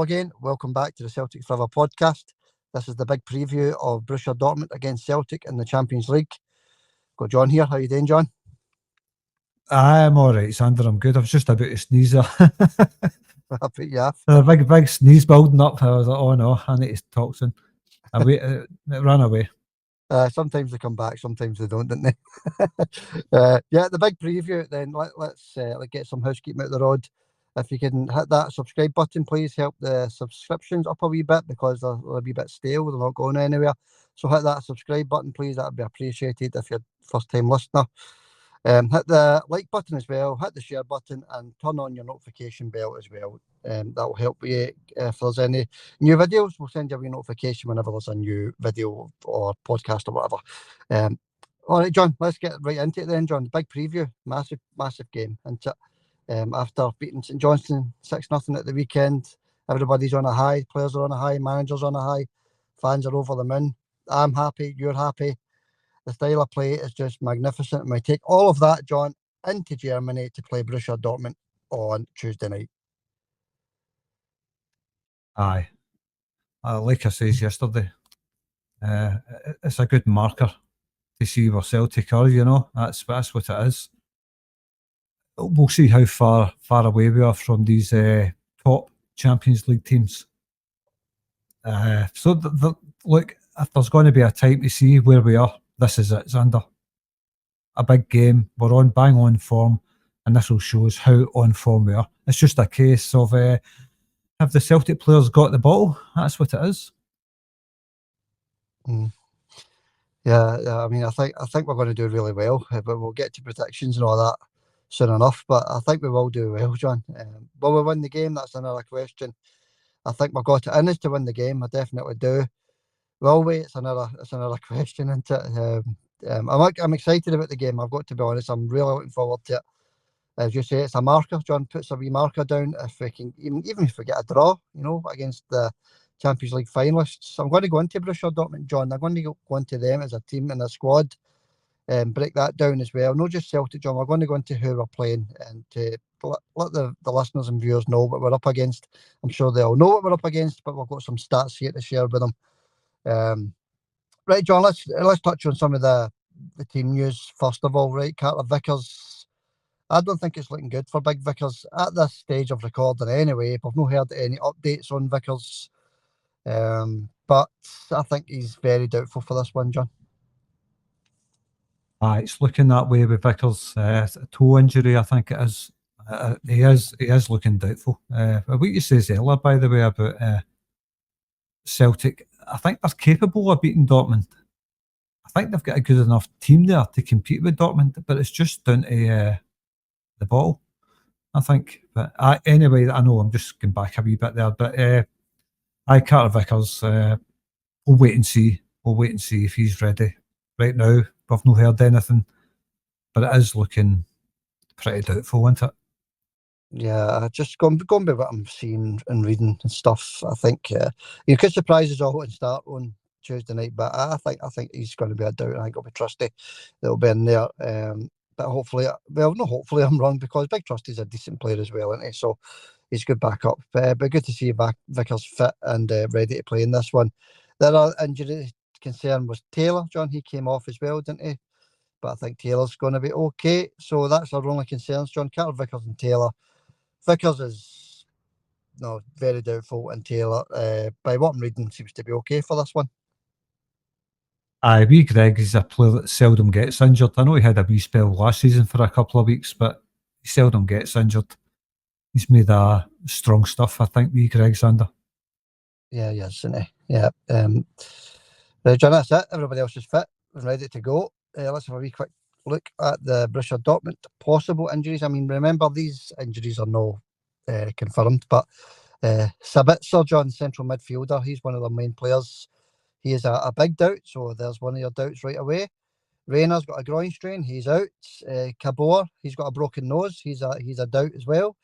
again. Welcome back to the Celtic Forever podcast. This is the big preview of Borussia Dortmund against Celtic in the Champions League. Got John here. How you doing, John? I'm all right, Sander. I'm good. I was just about to sneeze there. I put you off. A big sneeze building up. I was like, oh no, I need to talk soon. It ran away. Sometimes they come back, sometimes they don't they? Yeah, the big preview then. Let's get some housekeeping out the road. If you can hit that subscribe button, please help the subscriptions up a wee bit because they're a wee bit stale. They're not going anywhere. So hit that subscribe button, please. That would be appreciated if you're a first-time listener. Hit the like button as well, hit the share button and turn on your notification bell as well. That will help you if there's any new videos. We'll send you a wee notification whenever there's a new video or podcast or whatever. All right, John, let's get right into it then, John. The big preview, massive game, isn't it? After beating St Johnstone 6-0 at the weekend, everybody's on a high, players are on a high, managers on a high, fans are over the moon. I'm happy, you're happy. The style of play is just magnificent. And we take all of that, John, into Germany to play Borussia Dortmund on Tuesday night. Aye. Like I said yesterday, it's a good marker to see where Celtic are, you know. That's what it is. We'll see how far away we are from these top Champions League teams. So look, if there's going to be a time to see where we are, this is it, Xander. A big game, we're on bang on form, and this will show us how on form we are. It's just a case of have the Celtic players got the ball? That's what it is. Yeah, I mean, I think we're going to do really well, but we'll get to predictions and all that soon enough. But I think we will do well, John. Will we win the game? That's another question. I think we've got it in us to win the game. I definitely do. Will we? It's another question, isn't it? I'm excited about the game. I've got to be honest. I'm really looking forward to it. As you say, it's a marker. John puts a wee marker down. If we can, even if we get a draw, you know, against the Champions League finalists, I'm going to go into Borussia Dortmund, John. I'm going to go into them as a team and a squad, and break that down as well. Not just Celtic, John. We're going to go into who we're playing and to let the listeners and viewers know what we're up against. I'm sure they all know what we're up against, but we've got some stats here to share with them. Right, John, let's touch on some of the team news first of all. Right, Carter Vickers, I don't think it's looking good for Big Vickers at this stage of recording anyway. I've not heard any updates on Vickers, but I think he's very doubtful for this one, John. It's looking that way with Vickers. A toe injury, I think it is. He is looking doubtful. What you says earlier, by the way, about Celtic, I think they're capable of beating Dortmund. I think they've got a good enough team there to compete with Dortmund, but it's just down to the ball, I think. But anyway, I know I'm just going back a wee bit there, but Carter Vickers, we'll wait and see. We'll wait and see if he's ready. Right now, we've not heard anything, but it is looking pretty doubtful, isn't it? Yeah, just going by what I'm seeing and reading and stuff. I think you could surprise us all and start on Tuesday night, but I think he's going to be a doubt. I think it'll be Trusty that'll be in there. But hopefully, well, not hopefully, I'm wrong because Big Trusty's a decent player as well, isn't he? So he's good backup. But good to see Vickers fit and ready to play in this one. The other injury concern was Taylor. John, he came off as well, didn't he? But I think Taylor's going to be okay. So that's our only concerns, John. Carter Vickers and Taylor. Vickers is very doubtful, and Taylor, by what I'm reading, seems to be okay for this one. Wee Greg is a player that seldom gets injured. I know he had a wee spell last season for a couple of weeks, but he seldom gets injured. He's made strong stuff, I think, wee Greg Xander. Yeah, he is, isn't he? Yeah. Right, John, that's it. Everybody else is fit and ready to go. Let's have a wee quick look at the Borussia Dortmund possible injuries. I mean, remember, these injuries are no confirmed, but Sabitzer, John, central midfielder, he's one of the main players. He is a big doubt, so there's one of your doubts right away. Rayner's got a groin strain, he's out. Cabor, he's got a broken nose, he's a doubt as well.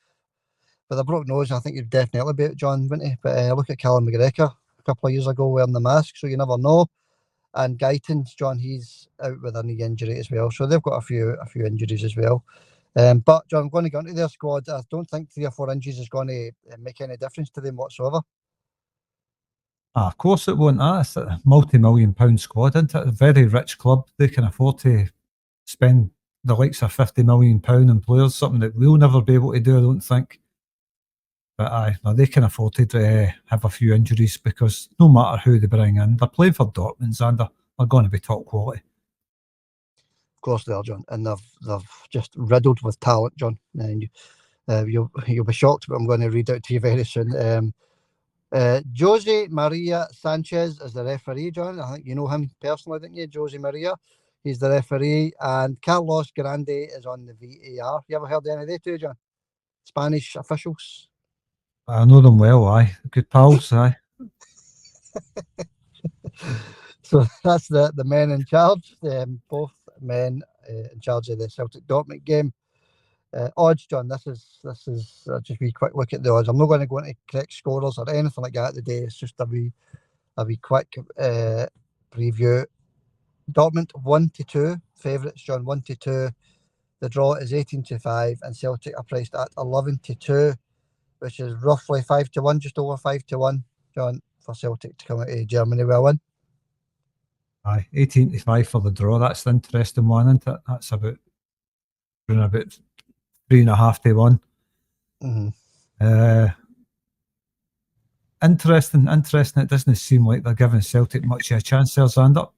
With a broken nose, I think he'd definitely be out, John, wouldn't he? But look at Callum McGregor a couple of years ago wearing the mask, so you never know. And Guyton, John, he's out with a knee injury as well. So they've got a few injuries as well. But John, I'm going to go into their squad. I don't think 3 or 4 injuries is going to make any difference to them whatsoever. Of course it won't. It's a multi-million-pound squad, isn't it? A very rich club. They can afford to spend the likes of £50 million on players, something that we'll never be able to do, I don't think. But they can afford to have a few injuries because no matter who they bring in, they're playing for Dortmund and they're going to be top quality. Of course they are, John, and they've just riddled with talent, John. And you'll be shocked, but I'm going to read out to you very soon. Jose Maria Sanchez is the referee, John. I think you know him personally, don't you? Jose Maria. He's the referee. And Carlos Grande is on the VAR. You ever heard of any of they two, John? Spanish officials? I know them well, aye. Good pals, aye. So that's the men in charge. Both men in charge of the Celtic Dortmund game. Odds, John. This is just a wee quick look at the odds. I'm not going to go into correct scorers or anything like that today. It's just a wee quick preview. Dortmund 1-2 favourites, John. 1-2. The draw is 18-5, and Celtic are priced at 11-2, which is roughly 5-1, just over 5-1, John, for Celtic to come out of Germany with a win. Aye, 18-5 for the draw. That's the interesting one, isn't it? That's about 3.5 to 1. Mm-hmm. Interesting. It doesn't seem like they're giving Celtic much of a chance there, Xander.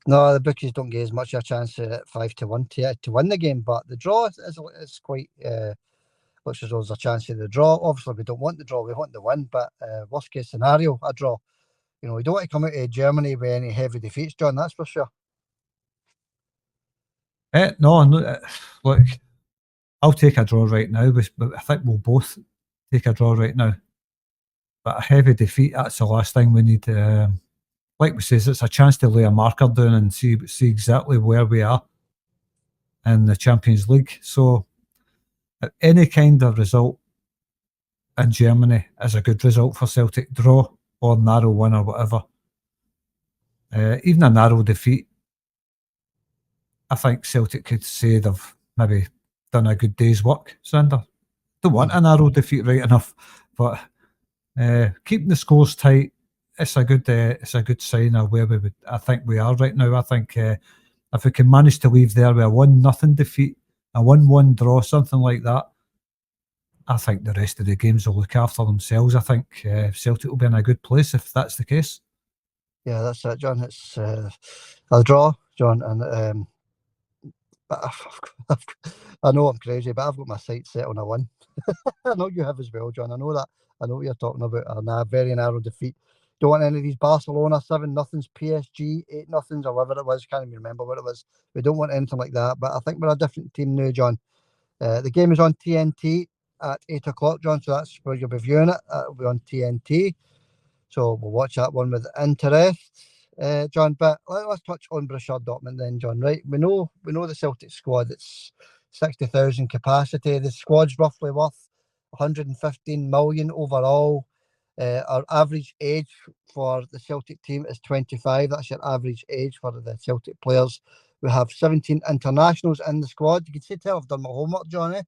No, the bookies don't give as much of a chance at 5-1 to win the game, but the draw is quite looks as though there's a chance of the draw. Obviously, we don't want the draw, we want the win, but worst case scenario, a draw. You know, we don't want to come out of Germany with any heavy defeats, John, that's for sure. No, look, I'll take a draw right now, but I think we'll both take a draw right now. But a heavy defeat, that's the last thing we need. Like we says, it's a chance to lay a marker down and see exactly where we are in the Champions League. So any kind of result in Germany is a good result for Celtic, draw or narrow win or whatever. Even a narrow defeat, I think Celtic could say they've maybe done a good day's work, Sander. Don't want a narrow defeat right enough, but keeping the scores tight, it's a good sign of where I think we are right now. I think if we can manage to leave there with a 1-0 defeat, a 1-1 draw, something like that, I think the rest of the games will look after themselves. I think Celtic will be in a good place if that's the case. Yeah, that's it, John. It's a draw, John, and but I know I'm crazy, but I've got my sights set on a win. I know you have as well, John. I know that. I know what you're talking about. A very narrow defeat. Don't want any of these Barcelona 7-0s, PSG 8-0s, or whatever it was. Can't even remember what it was. We don't want anything like that. But I think we're a different team now, John. The game is on TNT at 8 o'clock, John. So that's where you'll be viewing it. It'll be on TNT. So we'll watch that one with interest, John. But let's touch on Borussia Dortmund then, John. Right, we know the Celtic squad. It's 60,000 capacity. The squad's roughly worth 115 million overall. Our average age for the Celtic team is 25. That's your average age for the Celtic players. We have 17 internationals in the squad. You can tell I've done my homework, John.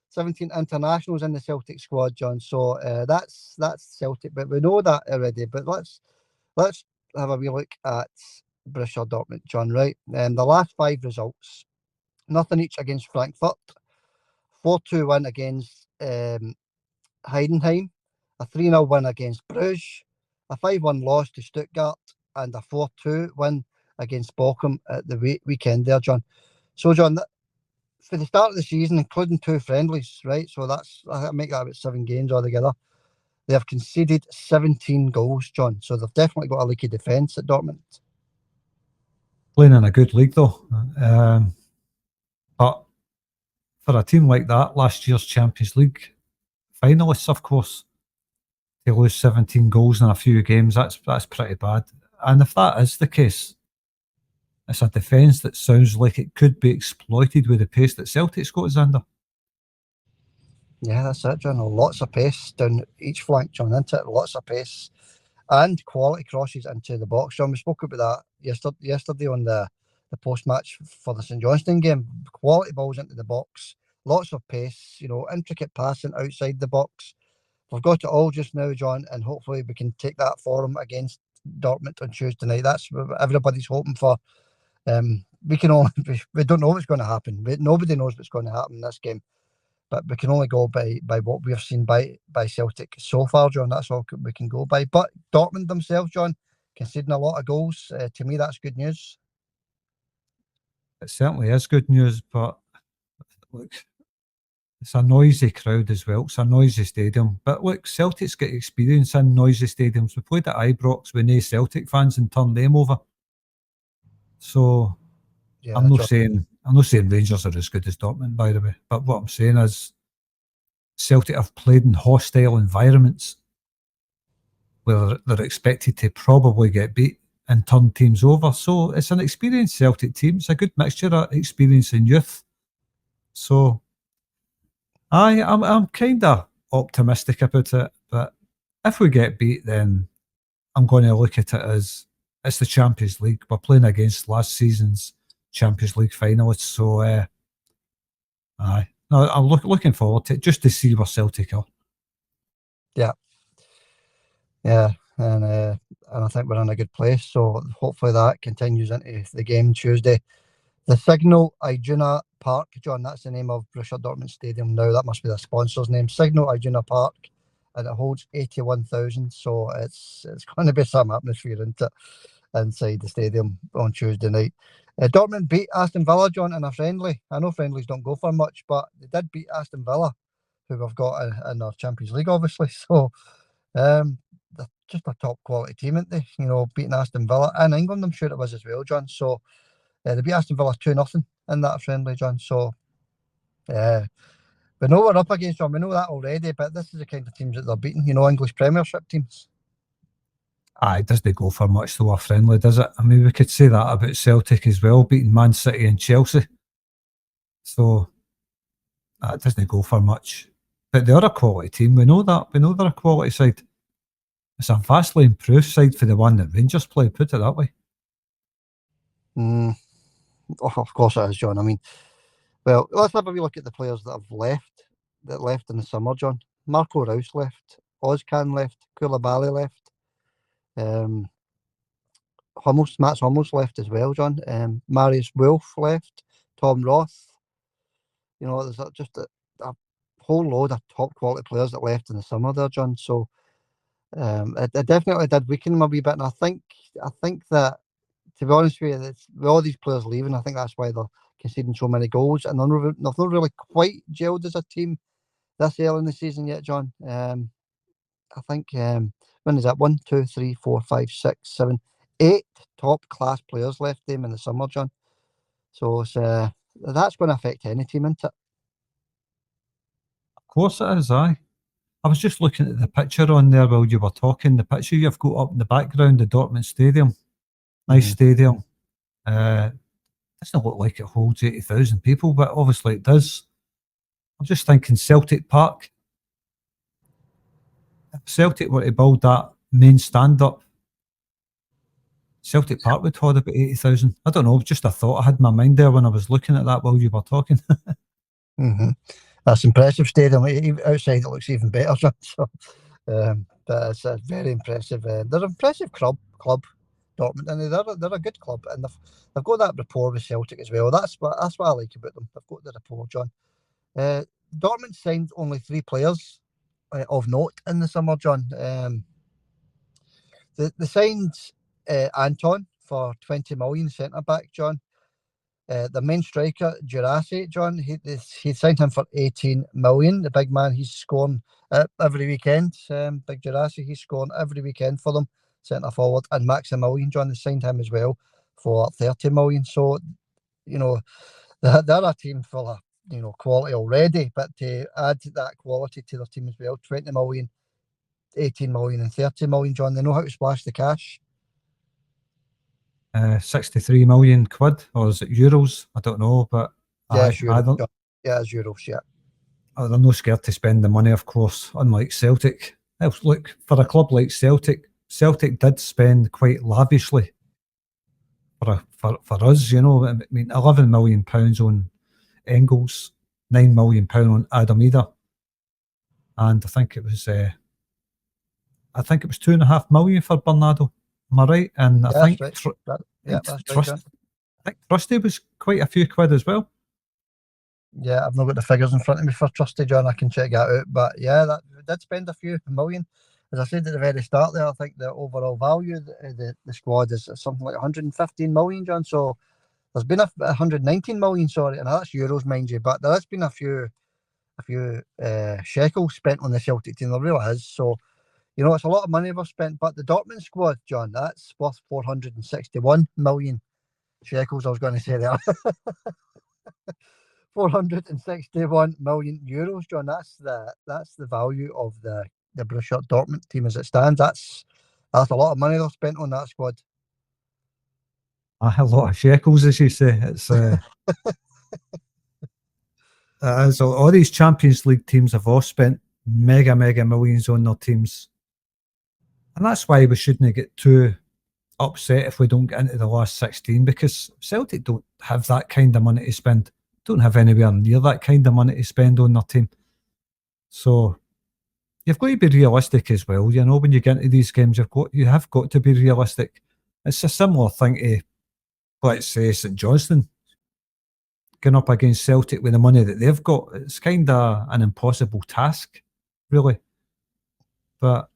17 internationals in the Celtic squad, John. So that's Celtic, but we know that already. But let's have a wee look at Borussia Dortmund, John. Right, the last 5 results: nothing each against Frankfurt, 4-2 win against Heidenheim, a 3-0 win against Bruges, a 5-1 loss to Stuttgart, and a 4-2 win against Bochum at the weekend there, John. So, John, for the start of the season, including 2 friendlies, right? So I make that about 7 games altogether. They have conceded 17 goals, John. So they've definitely got a leaky defence at Dortmund. Playing in a good league, though. But for a team like that, last year's Champions League finalists, of course, to lose 17 goals in a few games, that's pretty bad. And if that is the case, it's a defence that sounds like it could be exploited with the pace that Celtic's got, Xander. Yeah, that's it, John. Lots of pace down each flank, John, isn't it? Lots of pace. And quality crosses into the box, John. We spoke about that yesterday on the the post-match for the St Johnstone game. Quality balls into the box, lots of pace, intricate passing outside the box. We've got it all just now, John, and hopefully we can take that form against Dortmund on Tuesday night. That's what everybody's hoping for. We don't know what's going to happen. Nobody knows what's going to happen in this game, but we can only go by what we've seen by Celtic so far, John. That's all we can go by. But Dortmund themselves, John, conceding a lot of goals. To me, that's good news. It certainly is good news, but look, it's a noisy crowd as well. It's a noisy stadium. But look, Celtic's got experience in noisy stadiums. We played at Ibrox with no Celtic fans and turned them over. So yeah, I'm not saying Rangers are as good as Dortmund, by the way. But what I'm saying is Celtic have played in hostile environments where they're expected to probably get beat and turn teams over. So it's an experienced Celtic team. It's a good mixture of experience and youth. So I'm kind of optimistic about it. But if we get beat, then I'm going to look at it as it's the Champions League. We're playing against last season's Champions League finalists. So I'm looking forward to it, just to see where Celtic are. Yeah, and I think we're in a good place. So hopefully that continues into the game Tuesday. The Signal Iduna Park, John, that's the name of Borussia Dortmund Stadium now. That must be the sponsor's name. Signal Iduna Park, and it holds 81,000. So it's going to be some atmosphere inside the stadium on Tuesday night. Dortmund beat Aston Villa, John, in a friendly. I know friendlies don't go for much, but they did beat Aston Villa, who we've got in our Champions League, obviously. So they're just a top quality team, aren't they? Beating Aston Villa in England, I'm sure it was as well, John. So they beat Aston Villa 2-0 in that friendly, John. So we know we're up against, John. We know that already, but this is the kind of teams that they're beating, English Premiership teams. It doesn't go for much though, a friendly, does it? I mean, we could say that about Celtic as well, beating Man City and Chelsea. So it doesn't go for much. But they are a quality team. We know that. We know they're a quality side. It's a vastly improved side for the one that Rangers play, put it that way. Of course it is, John. I mean, well, let's have a wee look at the players that left in the summer, John. Marco Reus left, Ozcan left, Koulibaly left. Mats Hummels left as well, John. Marius Wolf left. Tom Roth. There's just a whole load of top quality players that left in the summer there, John. So it definitely did weaken them a wee bit, and I think that, to be honest with you, with all these players leaving, I think that's why they're conceding so many goals, and they've not really quite gelled as a team this early in the season yet, John. I think when is that? 1, 2, 3, 4, 5, 6, 7, 8 top class players left them in the summer, John. So it's, that's going to affect any team, isn't it? Of course it is, aye. I was just looking at the picture on there while you were talking. The picture you've got up in the background, the Dortmund Stadium. Nice stadium. Doesn't look like it holds 80,000 people, but obviously it does. I'm just thinking Celtic Park. If Celtic were to build that main stand-up, Celtic Park would hold about 80,000. I don't know, just a thought I had in my mind there when I was looking at that while you were talking. That's impressive stadium. Outside it looks even better. So, but it's very impressive. They're an impressive club, Dortmund, and they're a good club, and they've got that rapport with Celtic as well. That's what I like about them. They've got the rapport, John. Dortmund signed only 3 players of note in the summer, John. They signed Anton for 20 million, centre back, John. The main striker, Girassi, John, he signed him for 18 million. The big man, he's scoring every weekend. Big Girassi, he's scoring every weekend for them, centre forward. And Maximilian, John, they signed him as well for 30 million. So, they're a team full of, quality already, but to add that quality to their team as well, 20 million, 18 million and 30 million, John, they know how to splash the cash. 63 million quid, or is it euros? I don't know, but yeah, it's euros, yeah. They're not scared to spend the money, of course, unlike Celtic. Look, for a club like Celtic did spend quite lavishly for for us, you know. I mean, £11 million on Engels, £9 million on Adamida, and I think it was £2.5 million for Bernardo. Am I right? And I think that's right. That's right, John. I think Trusty was quite a few quid as well. Yeah, I've not got the figures in front of me for Trusty, John. I can check that out. But yeah, that we did spend a few million. As I said at the very start there, I think the overall value of the squad is something like 115 million, John. So there's been 119 million, sorry, and that's euros, mind you. But there has been a few shekels spent on the Celtic team. There really is. So, you know, it's a lot of money we've spent. But the Dortmund squad, John, that's worth 461 million shekels. I was going to say there. 461 million euros, John. That's the value of the Borussia Dortmund team as it stands. That's a lot of money they've spent on that squad. A lot of shekels, as you say. It's all these Champions League teams have all spent mega millions on their teams, and that's why we shouldn't get too upset if we don't get into the last 16, because Celtic don't have that kind of money to spend. Don't have anywhere near that kind of money to spend on their team. So you've got to be realistic as well. You know, when you get into these games, you have got to be realistic. It's a similar thing to, let's say, St Johnstone going up against Celtic with the money that they've got. It's kind of an impossible task, really. But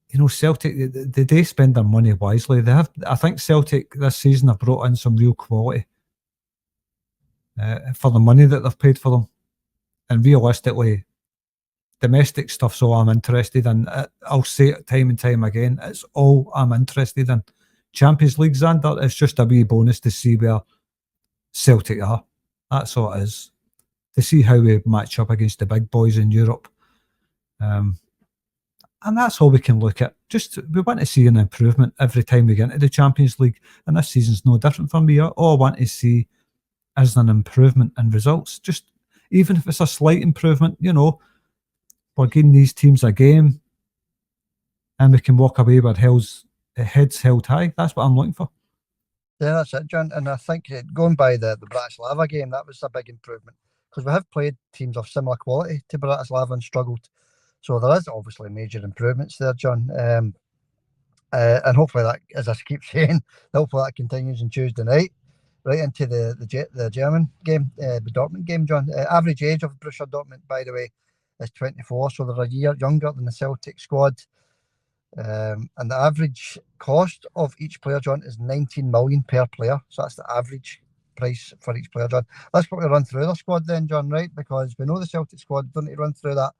you know, Celtic, they spend their money wisely. I think Celtic this season have brought in some real quality for the money that they've paid for them. And realistically, domestic stuff's all I'm interested in. I'll say it time and time again, it's all I'm interested in. Champions League, Xander, it's just a wee bonus to see where Celtic are. That's all it is. To see how we match up against the big boys in Europe. And that's all we can look at. We want to see an improvement every time we get into the Champions League. And this season's no different for me. All I want to see is an improvement in results. Just even if it's a slight improvement, you know, we're giving these teams a game and we can walk away with heads held high. That's what I'm looking for. Yeah, that's it, John. And I think going by the Bratislava game, that was a big improvement, because we have played teams of similar quality to Bratislava and struggled. So there is obviously major improvements there, John. And hopefully that, as I keep saying, hopefully that continues on Tuesday night, right into the German game, the Dortmund game, John. Average age of Borussia Dortmund, by the way, is 24, so they're a year younger than the Celtic squad. And the average cost of each player, John, is 19 million per player. So that's the average price for each player, John. Let's quickly run through the squad then, John, right? Because we know the Celtic squad, don't need to run through that.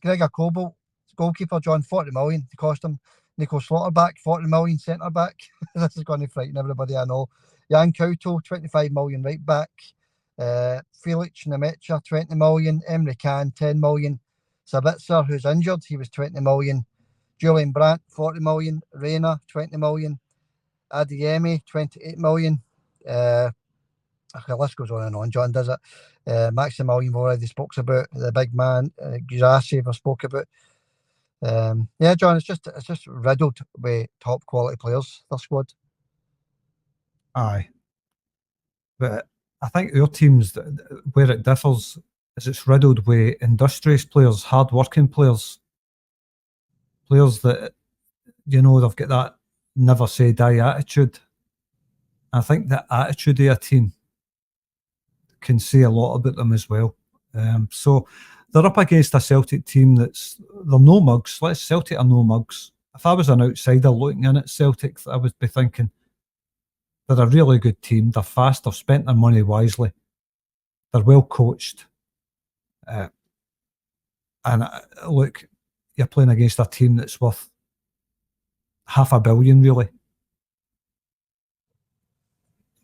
Gregor Kobel, goalkeeper, John, 40 million to cost him. Nico Slotterback, 40 million centre back. This is going to frighten everybody, I know. Jan Couto, 25 million right back. Felix Nemecha, 20 million. Emre Can, 10 million. Sabitzer, who's injured, he was 20 million. Julian Brandt, 40 million. Reina, 20 million. Adeyemi, 28 million. The list goes on and on, John, does it? Maximilian, we've already spoke about. The big man, Guzasi, we've spoke about. Yeah, John, it's just riddled with top quality players, their squad. Aye. But I think your teams, where it differs, is it's riddled with industrious players, hard-working players that, you know, they've got that never say die attitude. I think the attitude of a team can say a lot about them as well. So they're up against a Celtic team they're no mugs. Celtic are no mugs. If I was an outsider looking in at Celtic, I would be thinking they're a really good team. They're fast. They've spent their money wisely. They're well coached. And look, you're playing against a team that's worth $500 million, really.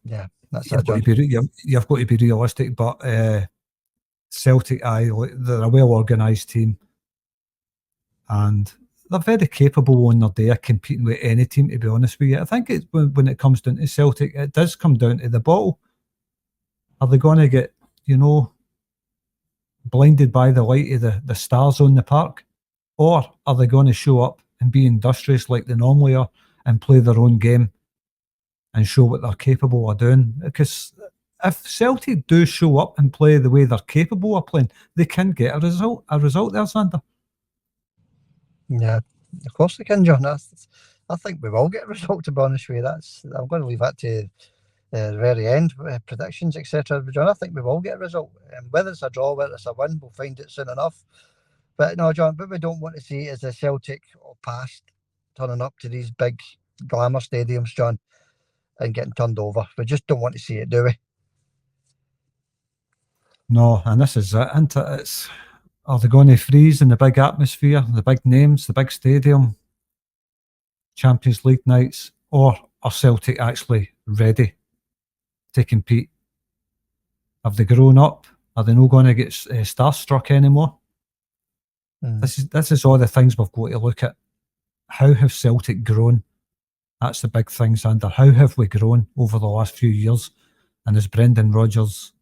Yeah, that's you've got to be realistic, but Celtic, they're a well-organised team, and they're very capable on their day of competing with any team, to be honest with you. I think when it comes down to Celtic, it does come down to the bottle. Are they going to get, you know, blinded by the light of the stars on the park, or are they going to show up and be industrious like they normally are and play their own game and show what they're capable of doing. Because if Celtic do show up and play the way they're capable of playing, they can get a result. A result there, Sander. Yeah, of course they can, John. I think we will get a result, to be honest with you. I'm going to leave that to the very end, predictions, etc. John, I think we will get a result. Whether it's a draw, whether it's a win, we'll find it soon enough. But no, John, what we don't want to see is the Celtic of past turning up to these big glamour stadiums, John, and getting turned over. We just don't want to see it, do we? No, and this is it, isn't it? Are they going to freeze in the big atmosphere, the big names, the big stadium, Champions League nights, or are Celtic actually ready to compete? Have they grown up? Are they not going to get starstruck anymore? This is all the things we've got to look at. How have Celtic grown? That's the big thing, Sander. How have we grown over the last few years? And has Brendan Rodgers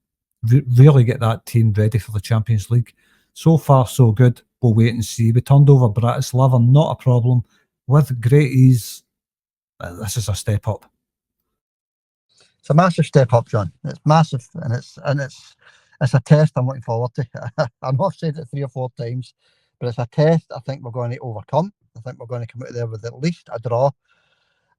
really get that team ready for the Champions League? So far, so good. We'll wait and see. We turned over Bratislava, not a problem. With great ease. This is a step up. It's a massive step up, John. It's massive, and it's a test I'm looking forward to. I know I've said it 3 or 4 times, but it's a test I think we're going to overcome. I think we're going to come out of there with at least a draw.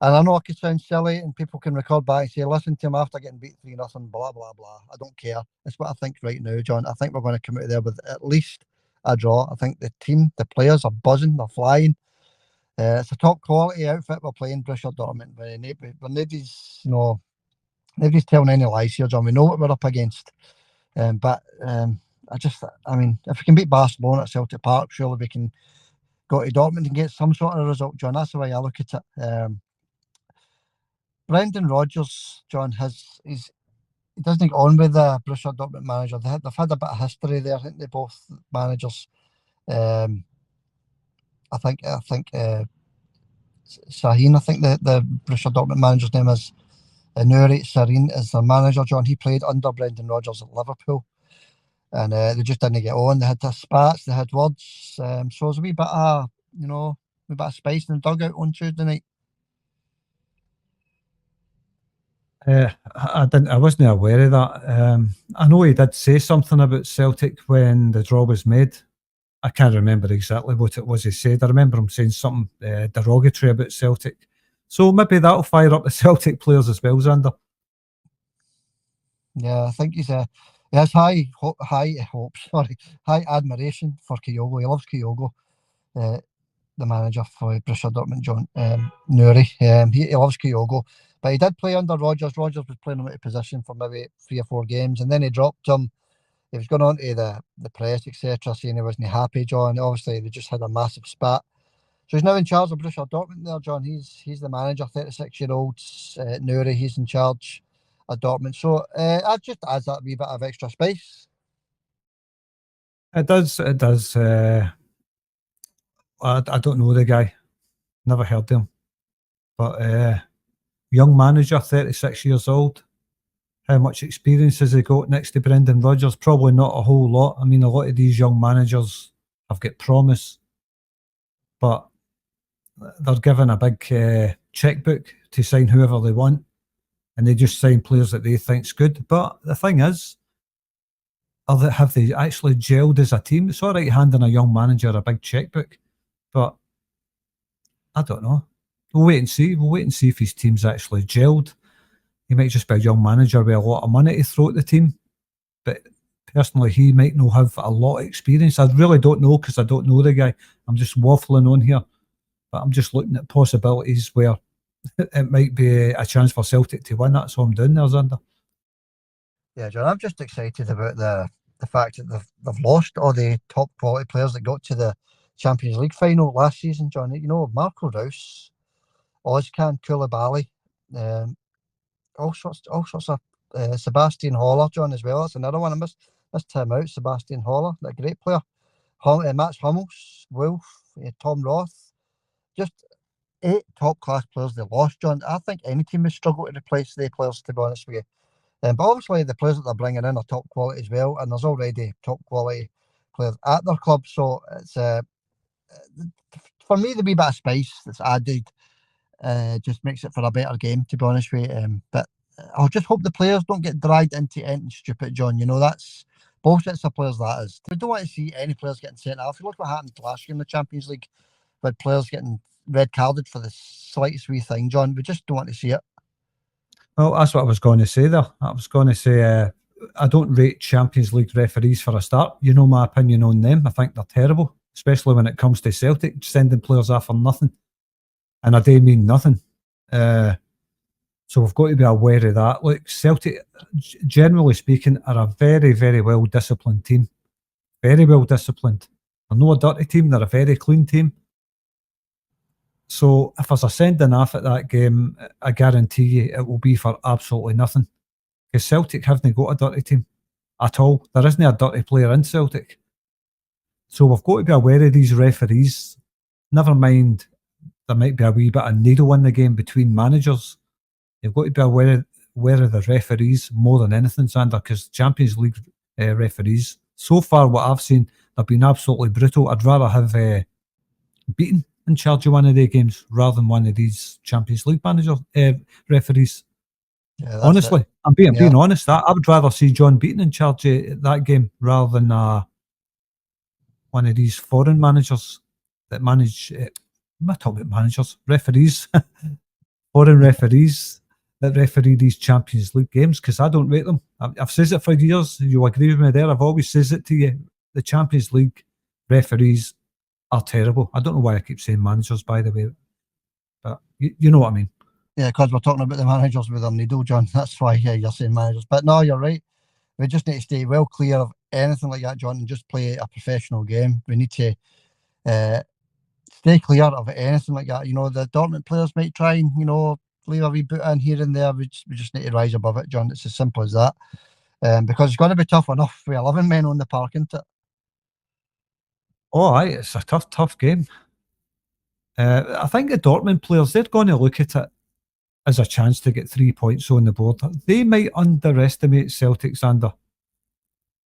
And I know it could sound silly, and people can record back and say, listen to him after getting beat 3-0, blah, blah, blah. I don't care. It's what I think right now, John. I think we're going to come out of there with at least a draw. I think the team, the players are buzzing, they're flying. It's a top quality outfit we're playing, Borussia Dortmund. But nobody's telling any lies here, John. We know what we're up against. I mean, if we can beat Barcelona at Celtic Park, surely we can go to Dortmund and get some sort of result, John. That's the way I look at it. Brendan Rodgers, John, he doesn't get on with the Borussia Dortmund manager. They've had a bit of history there, I think, they both managers. I think Sahin, I think the Borussia Dortmund manager's name is Nuri Sahin, is their manager, John. He played under Brendan Rodgers at Liverpool, and they just didn't get on. They had their spats, they had words. So it was a wee bit of spice in the dugout on Tuesday night. I wasn't aware of that. I know he did say something about Celtic when the draw was made. I can't remember exactly what it was he said. I remember him saying something derogatory about Celtic. So maybe that'll fire up the Celtic players as well, Xander. Yeah, I think he has high hopes, high admiration for Kyogo. He loves Kyogo, the manager for Borussia Dortmund, John Nuri. He loves Kyogo, but he did play under Rodgers. Rodgers was playing him out of position for maybe 3 or 4 games, and then he dropped him. He was going on to the press, etc., saying he wasn't happy, John. Obviously, they just had a massive spat. So he's now in charge of Borussia Dortmund there, John. He's the manager, 36-year-old Nuri. He's in charge at Dortmund. So that just adds that wee bit of extra space. It does. I don't know the guy. Never heard of him. But young manager, 36 years old. How much experience has he got next to Brendan Rodgers? Probably not a whole lot. I mean, a lot of these young managers have got promise, but they're given a big checkbook to sign whoever they want, and they just sign players that they think's good. But the thing is, have they actually gelled as a team? It's all right handing a young manager a big checkbook, but I don't know. We'll wait and see. We'll wait and see if his team's actually gelled. He might just be a young manager with a lot of money to throw at the team. But personally, he might not have a lot of experience. I really don't know because I don't know the guy. I'm just waffling on here. But I'm just looking at possibilities where it might be a chance for Celtic to win. That's what I'm doing there, Xander. Yeah, John, I'm just excited about the fact that they've lost all the top quality players that got to the Champions League final last season, John. You know, Marco Reus, Ozcan Koulibaly, all sorts of Sebastian Haller, John, as well. That's another one. I missed him out, Sebastian Haller, that great player. Mats Hummels, Wolf, Tom Roth. Just 8 top-class players they lost, John. I think any team would struggle to replace the players, to be honest with you. But obviously, the players that they're bringing in are top quality as well, and there's already top quality players at their club. So it's for me, the wee bit of spice that's added just makes it for a better game, to be honest with you. But I'll just hope the players don't get dragged into anything stupid, John. You know, that's both sets of players, that is. We don't want to see any players getting sent off. You look what happened last year in the Champions League with players getting red carded for the slightest wee thing, John. We just don't want to see it. Well, that's what I was going to say there. I was going to say I don't rate Champions League referees for a start. You know my opinion on them. I think they're terrible, especially when it comes to Celtic, sending players off for nothing. And I do mean nothing. So we've got to be aware of that. Look, Celtic, generally speaking, are a very, very well disciplined team. Very well disciplined. They're not a dirty team, they're a very clean team. So if there's a sending off at that game, I guarantee you it will be for absolutely nothing. Because Celtic haven't got a dirty team at all. There isn't a dirty player in Celtic. So we've got to be aware of these referees. Never mind, there might be a wee bit of needle in the game between managers. You've got to be aware of the referees more than anything, Xander, because Champions League referees, so far what I've seen, they've been absolutely brutal. I'd rather have Beaton in charge of one of their games rather than one of these Champions League referees. Yeah, honestly, I'm being honest. I would rather see John Beaton in charge of that game rather than one of these foreign managers that manage. I'm not talking about managers, referees, foreign referees that referee these Champions League games, because I don't rate them. I've said it for years. You'll agree with me there. I've always said it to you. The Champions League referees are terrible. I don't know why I keep saying managers, by the way, but you know what I mean. Yeah, because we're talking about the managers with their needle, John. That's why you're saying managers. But no, you're right. We just need to stay well clear of anything like that, John, and just play a professional game. We need to stay clear of anything like that. You know, the Dortmund players might try and, leave a wee boot in here and there. We just need to rise above it, John. It's as simple as that. Because it's going to be tough enough with 11 men on the park, isn't it? Oh, aye, it's a tough game. I think the Dortmund players, they're going to look at it as a chance to get 3 points on the board. They might underestimate Celtic, Xander.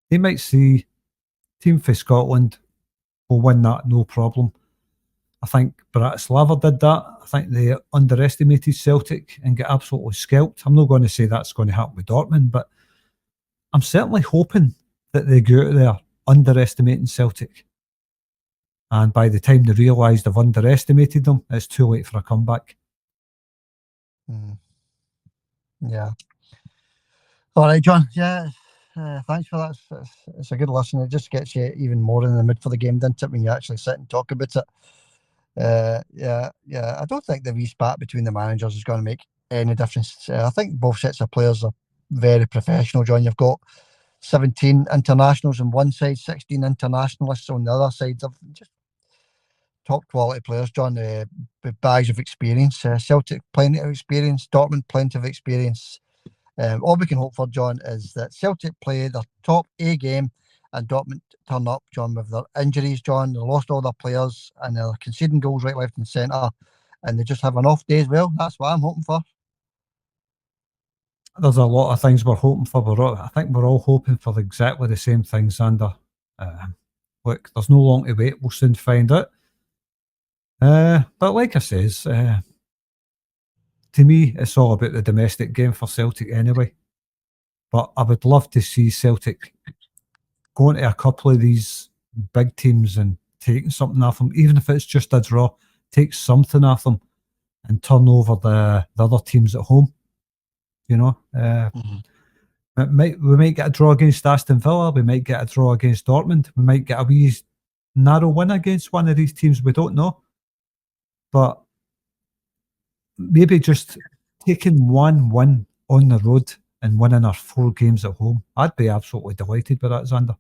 They might see team for Scotland will win that, no problem. I think Bratislava did that. I think they underestimated Celtic and get absolutely scalped. I'm not going to say that's going to happen with Dortmund, but I'm certainly hoping that they go out there underestimating Celtic. And by the time they realise they've underestimated them, it's too late for a comeback. Yeah. All right, John. Yeah. Thanks for that. It's a good listen. It just gets you even more in the mood for the game, doesn't it, when you actually sit and talk about it? Yeah. I don't think the wee spat between the managers is going to make any difference. I think both sets of players are very professional, John. You've got 17 internationals on one side, 16 internationalists on the other side. Of just top quality players, John, with bags of experience. Celtic, plenty of experience. Dortmund, plenty of experience. All we can hope for, John, is that Celtic play their top A game and Dortmund turn up, John, with their injuries, John. They lost all their players and they're conceding goals right, left and centre, and they just have an off day as well. That's what I'm hoping for. There's a lot of things we're hoping for. I think we're all hoping for exactly the same things, Xander. Look, there's no long to wait. We'll soon find out. But like I says, to me, it's all about the domestic game for Celtic anyway. But I would love to see Celtic going to a couple of these big teams and taking something off them, even if it's just a draw. Take something off them and turn over the other teams at home. We might get a draw against Aston Villa. We might get a draw against Dortmund. We might get a wee narrow win against one of these teams. We don't know. But maybe just taking one win on the road and winning our 4 games at home, I'd be absolutely delighted with that, Xander.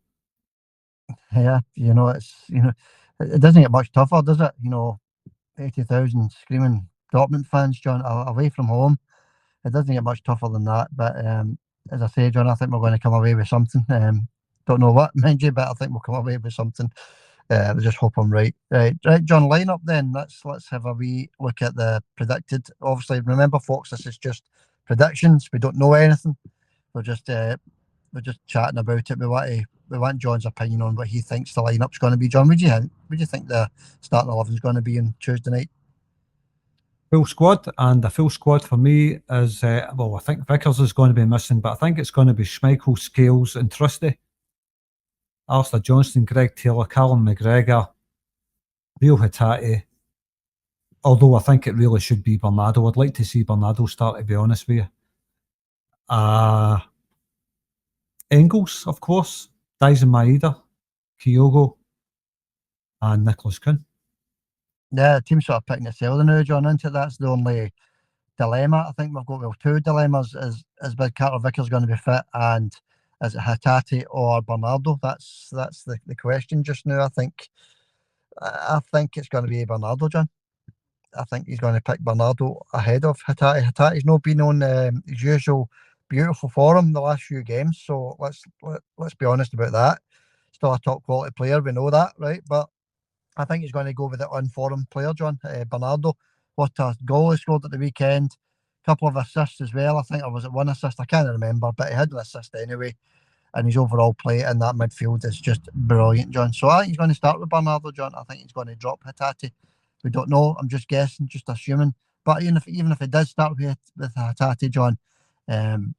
Yeah, it doesn't get much tougher, does it? 80,000 screaming Dortmund fans, John, away from home. It doesn't get much tougher than that. But as I say, John, I think we're going to come away with something. Don't know what, mind you, but I think we'll come away with something. I just hope I'm right. Right, John, line up then. Let's have a wee look at the predicted. Obviously, remember, folks, this is just predictions. We don't know anything. We're just chatting about it. We want John's opinion on what he thinks the lineup's going to be. John, what do you think the starting 11 is going to be on Tuesday night? Full squad, and a full squad for me is, well, I think Vickers is going to be missing, but I think it's going to be Schmeichel, Scales and Trusty. Alistair Johnston, Greg Taylor, Callum McGregor, Rio Hatate. Although I think it really should be Bernardo. I'd like to see Bernardo start, to be honest with you. Engels, of course, Dyson Maeda, Kyogo, and Nicholas Kuhn. Yeah, the team's sort of picking itself now, John, isn't it? That's the only dilemma. I think we've got two dilemmas. Is Big Carter Vickers going to be fit, and is it Hatate or Bernardo? That's the question just now. I think it's going to be Bernardo, John. I think he's going to pick Bernardo ahead of Hatate. Hatate's not been on his usual beautiful form the last few games, so let's be honest about that. Still a top quality player, we know that, right? But I think he's going to go with the unformed player, John. Bernardo. What a goal he scored at the weekend. Couple of assists as well. I think it was one assist. I can't remember, but he had an assist anyway. And his overall play in that midfield is just brilliant, John. So I think he's going to start with Bernardo, John. I think he's going to drop Hatate. We don't know. I'm just guessing, just assuming. But even if he does start with Hatate, John,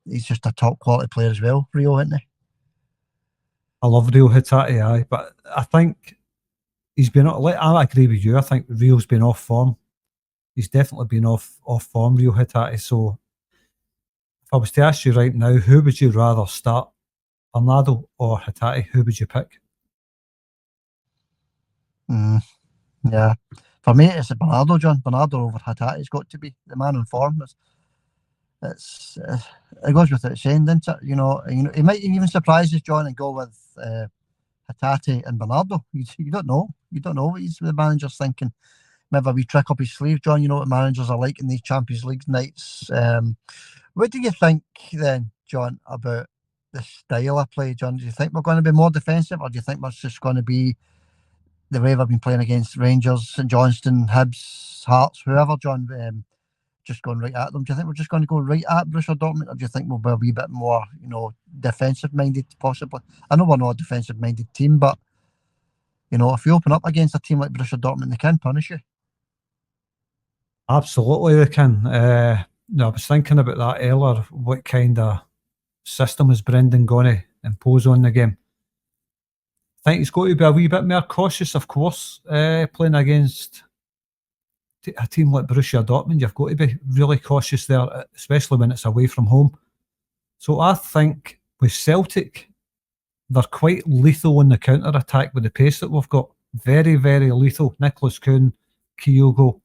he's just a top quality player as well, Rio, isn't he? I love Rio Hatate, aye, but I think he's been. I agree with you. I think Rio's been off form. He's definitely been off form, Rio Hatate. So if I was to ask you right now, who would you rather start, Bernardo or Hatate? Who would you pick? Yeah. For me, it's Bernardo, John. Bernardo over Hatate's got to be the man in form. It goes without saying, doesn't it? You know, he might even surprise us, John, and go with Hatate and Bernardo. You don't know. You don't know what the manager's thinking. Maybe we trick up his sleeve, John. You know what managers are like in these Champions League nights. What do you think then, John, about the style of play, John? Do you think we're going to be more defensive, or do you think we're just going to be the way we've been playing against Rangers, St Johnstone, Hibs, Hearts, whoever, John, just going right at them? Do you think we're just going to go right at Borussia Dortmund, or do you think we'll be a wee bit more, defensive-minded, possibly? I know we're not a defensive-minded team, but, if you open up against a team like Borussia Dortmund, they can punish you. Absolutely, they can. I was thinking about that earlier. What kind of system is Brendan going to impose on the game? I think he's got to be a wee bit more cautious, of course, playing against a team like Borussia Dortmund. You've got to be really cautious there, especially when it's away from home. So I think with Celtic, they're quite lethal on the counter-attack with the pace that we've got. Very, very lethal. Nicholas Kuhn, Kyogo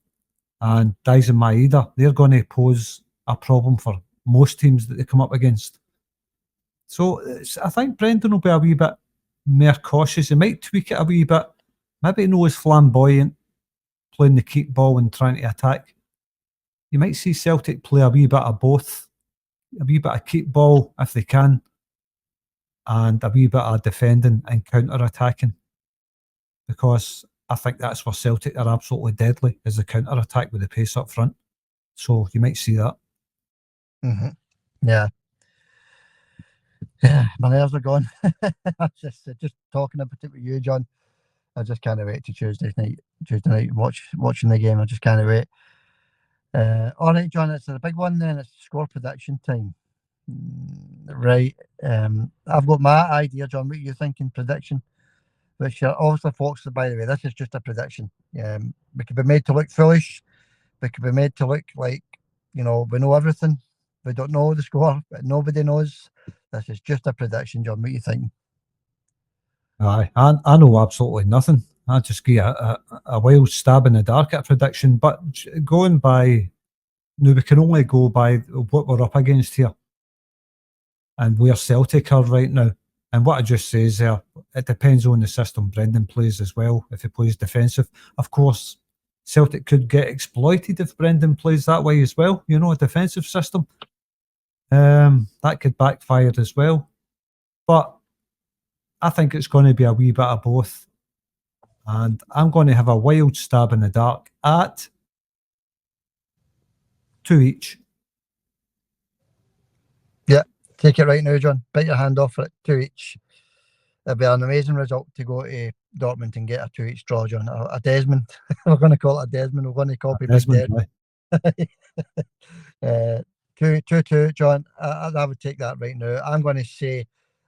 and Dyson Maeda, they're going to pose a problem for most teams that they come up against. So I think Brendan will be a wee bit more cautious. He might tweak it a wee bit. Maybe not as flamboyant, playing the keep ball and trying to attack. You might see Celtic play a wee bit of both. A wee bit of keep ball if they can, and a wee bit of defending and counter-attacking. Because I think that's where Celtic are absolutely deadly, is the counter-attack with the pace up front. So you might see that. Mm-hmm. Yeah. Yeah, my nerves are gone. just talking about it with you, John. I just can't wait to Tuesday night watching the game. I just can't wait. All right, John, it's a big one then. It's score prediction time. Right. I've got my idea, John. What are you thinking? Prediction? Which obviously, folks, by the way, this is just a prediction. We could be made to look foolish. We could be made to look like, we know everything. We don't know the score, but nobody knows. This is just a prediction, John. What are you thinking? Aye, I know absolutely nothing. I just give a wild stab in the dark at a prediction. But going by, we can only go by what we're up against here and where Celtic are right now. And what I just say is there, it depends on the system Brendan plays as well. If he plays defensive, of course, Celtic could get exploited if Brendan plays that way as well. A defensive system. That could backfire as well. But I think it's going to be a wee bit of both. And I'm going to have a wild stab in the dark at 2 each. Yeah, take it right now, John. Bite your hand off for it. 2 each. It'll be an amazing result to go to Dortmund and get a 2 each draw, John. A Desmond. We're going to call it a Desmond. We're going to copy Big Desmond. uh, 2-2, John. I would take that right now. I'm going to say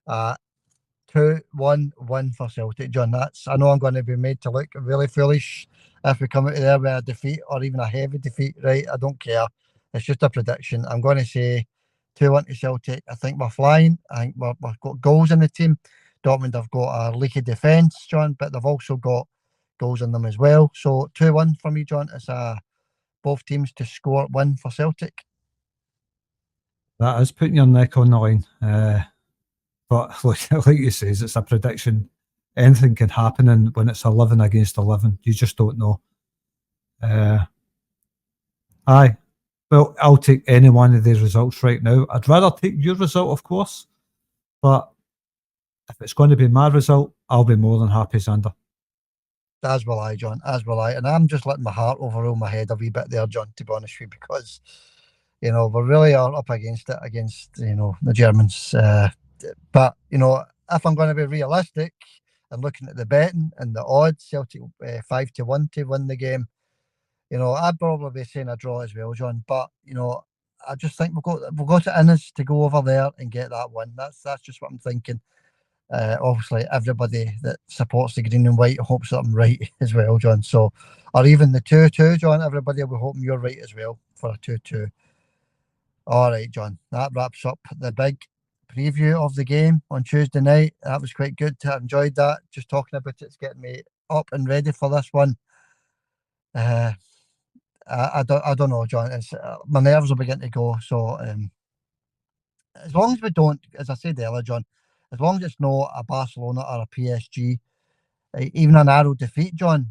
2-1 win for Celtic, John. I know I'm going to be made to look really foolish if we come out of there with a defeat or even a heavy defeat, right? I don't care. It's just a prediction. I'm going to say 2-1 to Celtic. I think we're flying. I think we've got goals in the team. Dortmund have got a leaky defence, John, but they've also got goals in them as well. So 2-1 for me, John. It's both teams to score win for Celtic. That is putting your neck on the line. But like you say, it's a prediction. Anything can happen, and when it's 11 against 11, you just don't know. Aye. Well, I'll take any one of these results right now. I'd rather take your result, of course, but if it's going to be my result, I'll be more than happy, Xander. As will I, John. As will I. And I'm just letting my heart overrule my head a wee bit there, John, to be honest with you, because, we really are up against it, against, the Germans. But, if I'm going to be realistic and looking at the betting and the odds, Celtic 5-1 to win the game, I'd probably be saying a draw as well, John. But, I just think we've got it in us to go over there and get that win. That's just what I'm thinking. Obviously, everybody that supports the green and white hopes that I'm right as well, John. So, or even the 2-2, John. Everybody will be hoping you're right as well for a 2-2. All right, John. That wraps up the big preview of the game on Tuesday night. That was quite good. I enjoyed that. Just talking about it's getting me up and ready for this one. I don't know, John. It's my nerves are beginning to go. So, as long as we don't, as I said earlier, John, as long as it's not a Barcelona or a PSG, even a narrow defeat, John,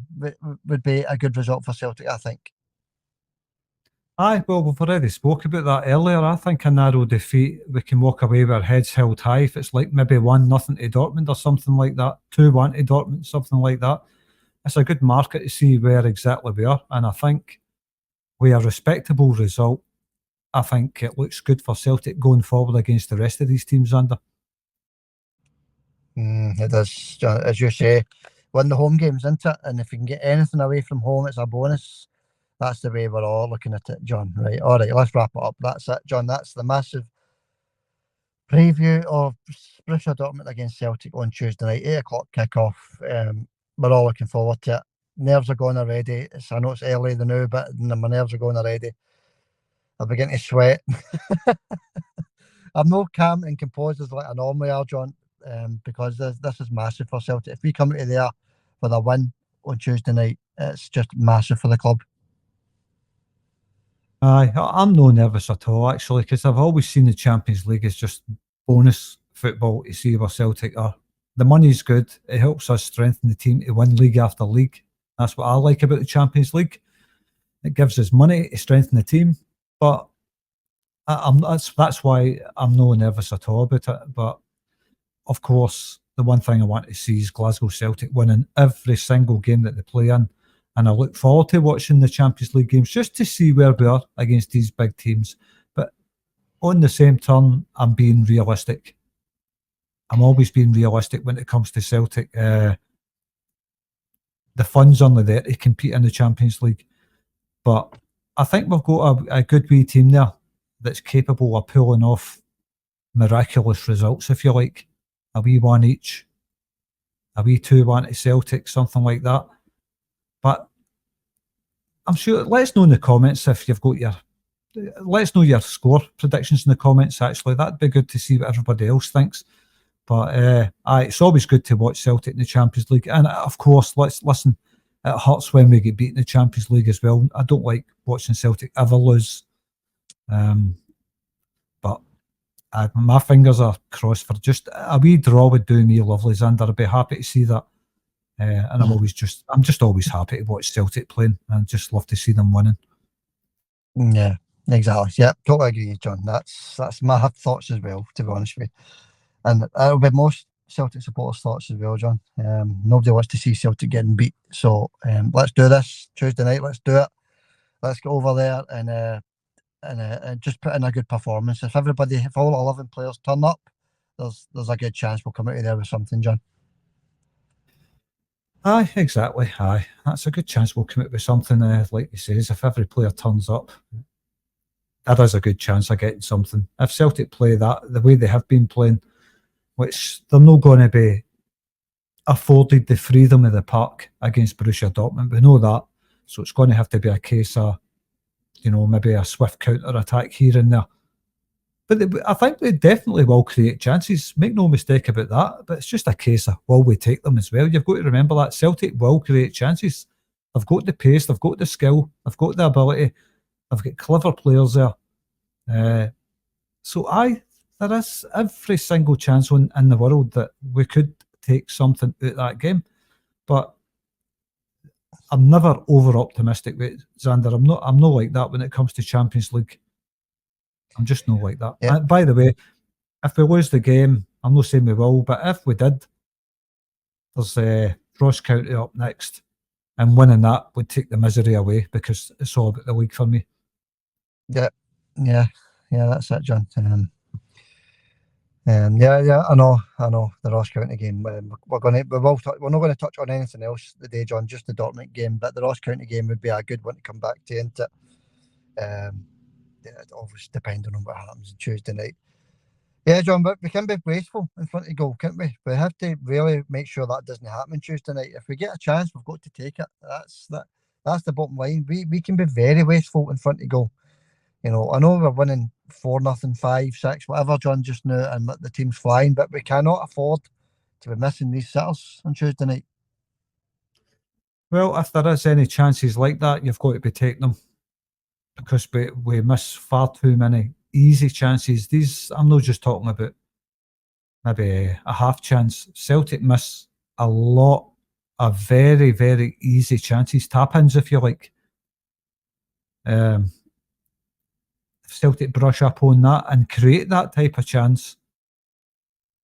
would be a good result for Celtic, I think. Aye, well, we've already spoke about that earlier. I think a narrow defeat, we can walk away with our heads held high. If it's like maybe 1-0 to Dortmund or something like that, 2-1 to Dortmund, something like that, it's a good marker to see where exactly we are. And I think with a respectable result, I think it looks good for Celtic going forward against the rest of these teams, Under. It does, John, as you say, win the home games, isn't it? And if you can get anything away from home, it's a bonus. That's the way we're all looking at it, John. Right. All right, let's wrap it up. That's it, John. That's the massive preview of Borussia Dortmund against Celtic on Tuesday night, 8 o'clock kickoff. We're all looking forward to it. Nerves are going already. I know it's early the now, but my nerves are going already. I'm beginning to sweat. I'm not calm and composed as like I normally are, John, because this is massive for Celtic. If we come out of there with a win on Tuesday night, it's just massive for the club. Aye, I'm no nervous at all, actually, because I've always seen the Champions League as just bonus football to see where Celtic are. The money's good. It helps us strengthen the team to win league after league. That's what I like about the Champions League. It gives us money to strengthen the team. But that's why I'm no nervous at all about it. But of course, the one thing I want to see is Glasgow Celtic winning every single game that they play in. And I look forward to watching the Champions League games just to see where we are against these big teams. But on the same turn, I'm being realistic. I'm always being realistic when it comes to Celtic. The funds only there to compete in the Champions League. But I think we've got a good wee team there that's capable of pulling off miraculous results, if you like. A wee one each. A wee 2-1 to Celtic, something like that. But I'm sure, let us know in the comments if you've got let us know your score predictions in the comments, actually. That'd be good to see what everybody else thinks. But it's always good to watch Celtic in the Champions League. And of course, let's listen, it hurts when we get beat in the Champions League as well. I don't like watching Celtic ever lose. But my fingers are crossed for just a wee draw would do me lovely, Xander. I'd be happy to see that. And I'm just always happy to watch Celtic playing and just love to see them winning. Yeah, exactly. Yeah, totally agree, John. That's my thoughts as well, to be honest with you. And it'll be most Celtic supporters' thoughts as well, John. Nobody wants to see Celtic getting beat. So let's do this Tuesday night. Let's do it. Let's get over there and just put in a good performance. If all 11 players turn up, there's a good chance we'll come out of there with something, John. Aye, exactly. Aye, that's a good chance we'll come out with something, like you says, if every player turns up. That is a good chance of getting something. If Celtic play that the way they have been playing, which they're not going to be afforded the freedom of the park against Borussia Dortmund, we know that. So it's going to have to be a case of, maybe a swift counter-attack here and there. But I think they definitely will create chances. Make no mistake about that. But it's just a case of, will we take them as well? You've got to remember that Celtic will create chances. They've got the pace, they've got the skill, they've got the ability, they've got clever players there. There is every single chance in the world that we could take something out of that game. But I'm never over optimistic with Xander. I'm not like that when it comes to Champions League. I'm just not like that. Yeah. And by the way, if we lose the game, I'm not saying we will, but if we did, there's Ross County up next, and winning that would take the misery away because it's all about the league for me. Yeah, that's it, John. I know the Ross County game. We're not going to touch on anything else today, John. Just the Dortmund game, but the Ross County game would be a good one to come back to, isn't it? It obviously depending on what happens on Tuesday night. Yeah, John, but we can be wasteful in front of goal, can't we? We have to really make sure that doesn't happen Tuesday night. If we get a chance, we've got to take it. That's the bottom line. We can be very wasteful in front of goal. I know we're winning 4-0, 5-6, whatever, John, just now, and the team's flying, but we cannot afford to be missing these sitters on Tuesday night. Well, if there is any chances like that, you've got to be taking them because we miss far too many easy chances. I'm not just talking about maybe a half chance. Celtic miss a lot of very, very easy chances, tap-ins, if you like. Celtic brush up on that and create that type of chance,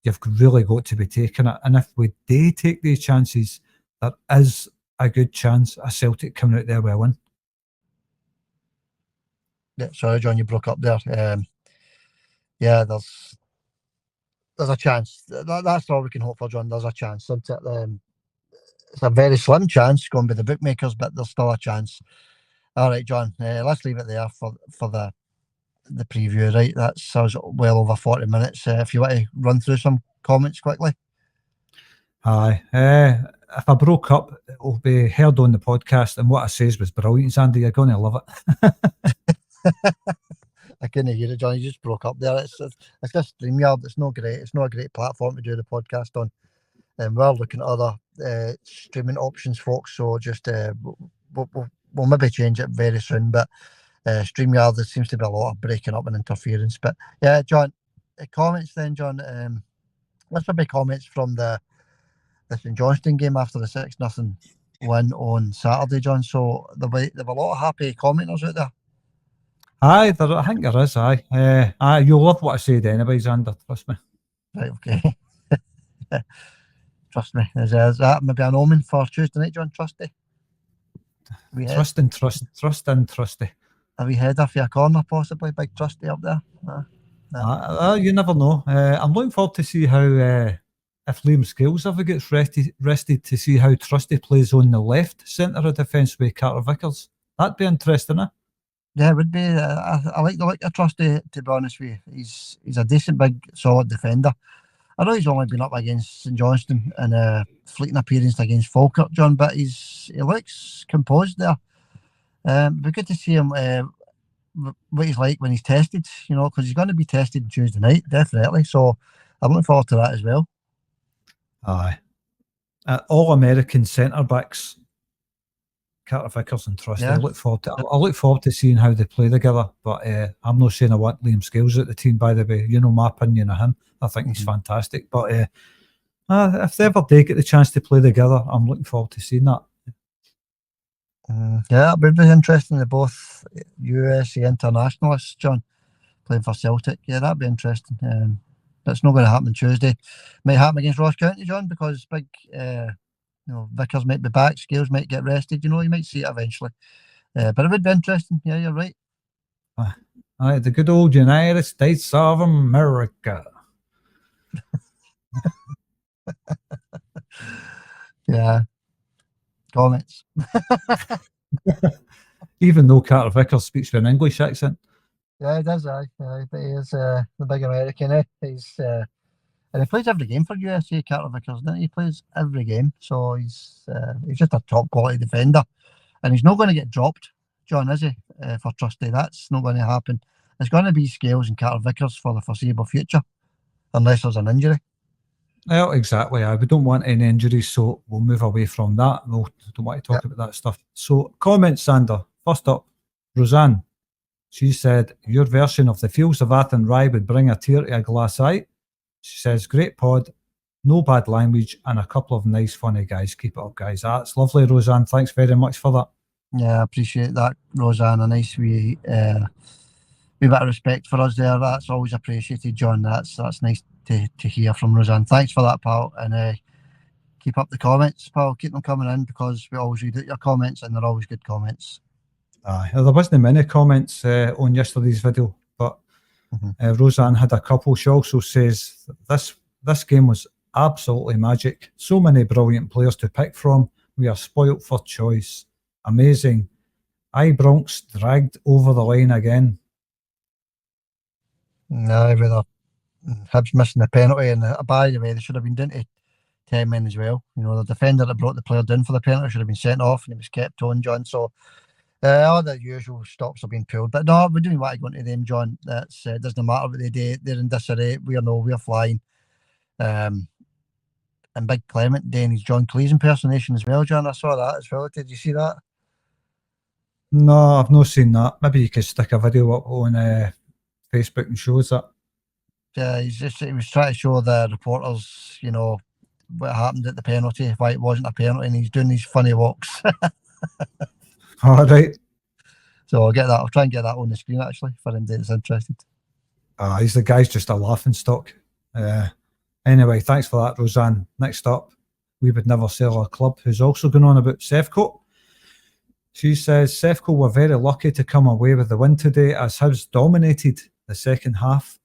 you've really got to be taking it. And if we do take these chances, there is a good chance of Celtic coming out there with a win. Yeah, sorry, John, you broke up there. There's a chance. That's all we can hope for, John. There's a chance. It's a very slim chance going by the bookmakers, but there's still a chance. All right, John, let's leave it there for the preview, right? That's us well over 40 minutes. If you want to run through some comments quickly. Aye. If I broke up, it'll be heard on the podcast, and what I says was brilliant, Andy. You're going to love it. I couldn't hear it, John. You just broke up there. It's just StreamYard. It's not great. It's not a great platform to do the podcast on. And we're looking at other streaming options, folks. So just we'll maybe change it very soon. But StreamYard, there seems to be a lot of breaking up and interference. But yeah, John, comments then, John. Let's maybe comments from the St Johnstone game after the 6-0 win on Saturday, John. So there were a lot of happy commenters out there. Aye, I think there is. Aye, you'll love what I said anyway, Xander. Trust me. Right, okay. Trust me. Is that maybe an omen for Tuesday night, John? Trusty. Trust and trusty. Are we header for a corner, possibly? Big Trusty up there? No. You never know. I'm looking forward to see how if Liam Scales ever gets rested to see how Trusty plays on the left centre of defence with Carter Vickers. That'd be interesting, eh? Yeah, it would be. I like the look of Trusty, to be honest with you. He's a decent, big, solid defender. I know he's only been up against St Johnstone in a fleeting appearance against Falkirk, John, but he looks composed there. It'd be good to see him, what he's like when he's tested, because he's going to be tested on Tuesday night, definitely. So I'm looking forward to that as well. Aye. All American centre backs, Carter Vickers and Trusty. Yeah. I look forward to seeing how they play together. But I'm not saying I want Liam Scales at the team, by the way. You know my opinion of him. I think he's fantastic. But if they ever do get the chance to play together, I'm looking forward to seeing that. Yeah, it would be interesting. They're both USA internationalists, John, playing for Celtic. Yeah, that'd be interesting. But it's not going to happen Tuesday. Might happen against Ross County, John, because big, Vickers might be back, Scales might get rested. You might see it eventually. But it would be interesting. Yeah, you're right. Aye, the good old United States of America. Yeah. comments. Even though Carter Vickers speaks with an English accent. Yeah, he does, aye. But he is the big American, eh? He's and he plays every game for USA, Carter Vickers, doesn't he? He plays every game, so he's just a top quality defender, and he's not going to get dropped, John, is he? For Trusty, that's not going to happen. It's going to be Scales and Carter Vickers for the foreseeable future, unless there's an injury. Well, exactly. We don't want any injuries, so we'll move away from that. We don't want to talk about that stuff. So, comments, Sander. First up, Roseanne. She said, your version of the Fields of Athen Rye would bring a tear to a glass eye. She says, great pod, no bad language, and a couple of nice, funny guys. Keep it up, guys. That's lovely, Roseanne. Thanks very much for that. Yeah, I appreciate that, Roseanne. A nice wee bit of respect for us there. That's always appreciated, John. That's nice to hear from Roseanne. Thanks for that, pal. And keep up the comments, pal. Keep them coming in, because we always read out your comments, and they're always good comments. There wasn't many comments on yesterday's video, but Roseanne had a couple. She also says this game was absolutely magic. So many brilliant players to pick from. We are spoilt for choice. Amazing. Bronx dragged over the line again. No, with Hibs missing the penalty, and by the way, they should have been down to 10 men as well. You know, the defender that brought the player down for the penalty should have been sent off, and he was kept on, John. So all the usual stops have been pulled, but no, we don't want to go into them, John. That's doesn't matter what they do. They're in disarray. We're flying. And Big Clement doing his John Cleese impersonation as well, John. I saw that as well. Did you see that? No, I've not seen that. Maybe you could stick a video up on Facebook and show us that. Yeah, he was trying to show the reporters, you know, what happened at the penalty, why it wasn't a penalty, and he's doing these funny walks. All right. So I'll try and get that on the screen actually for him that's interested. He's the guy's just a laughing stock. Anyway, thanks for that, Roseanne. Next up, we would never sell a club, who's also going on about Sefco. She says Sefco were very lucky to come away with the win today, as Hibs dominated the second half,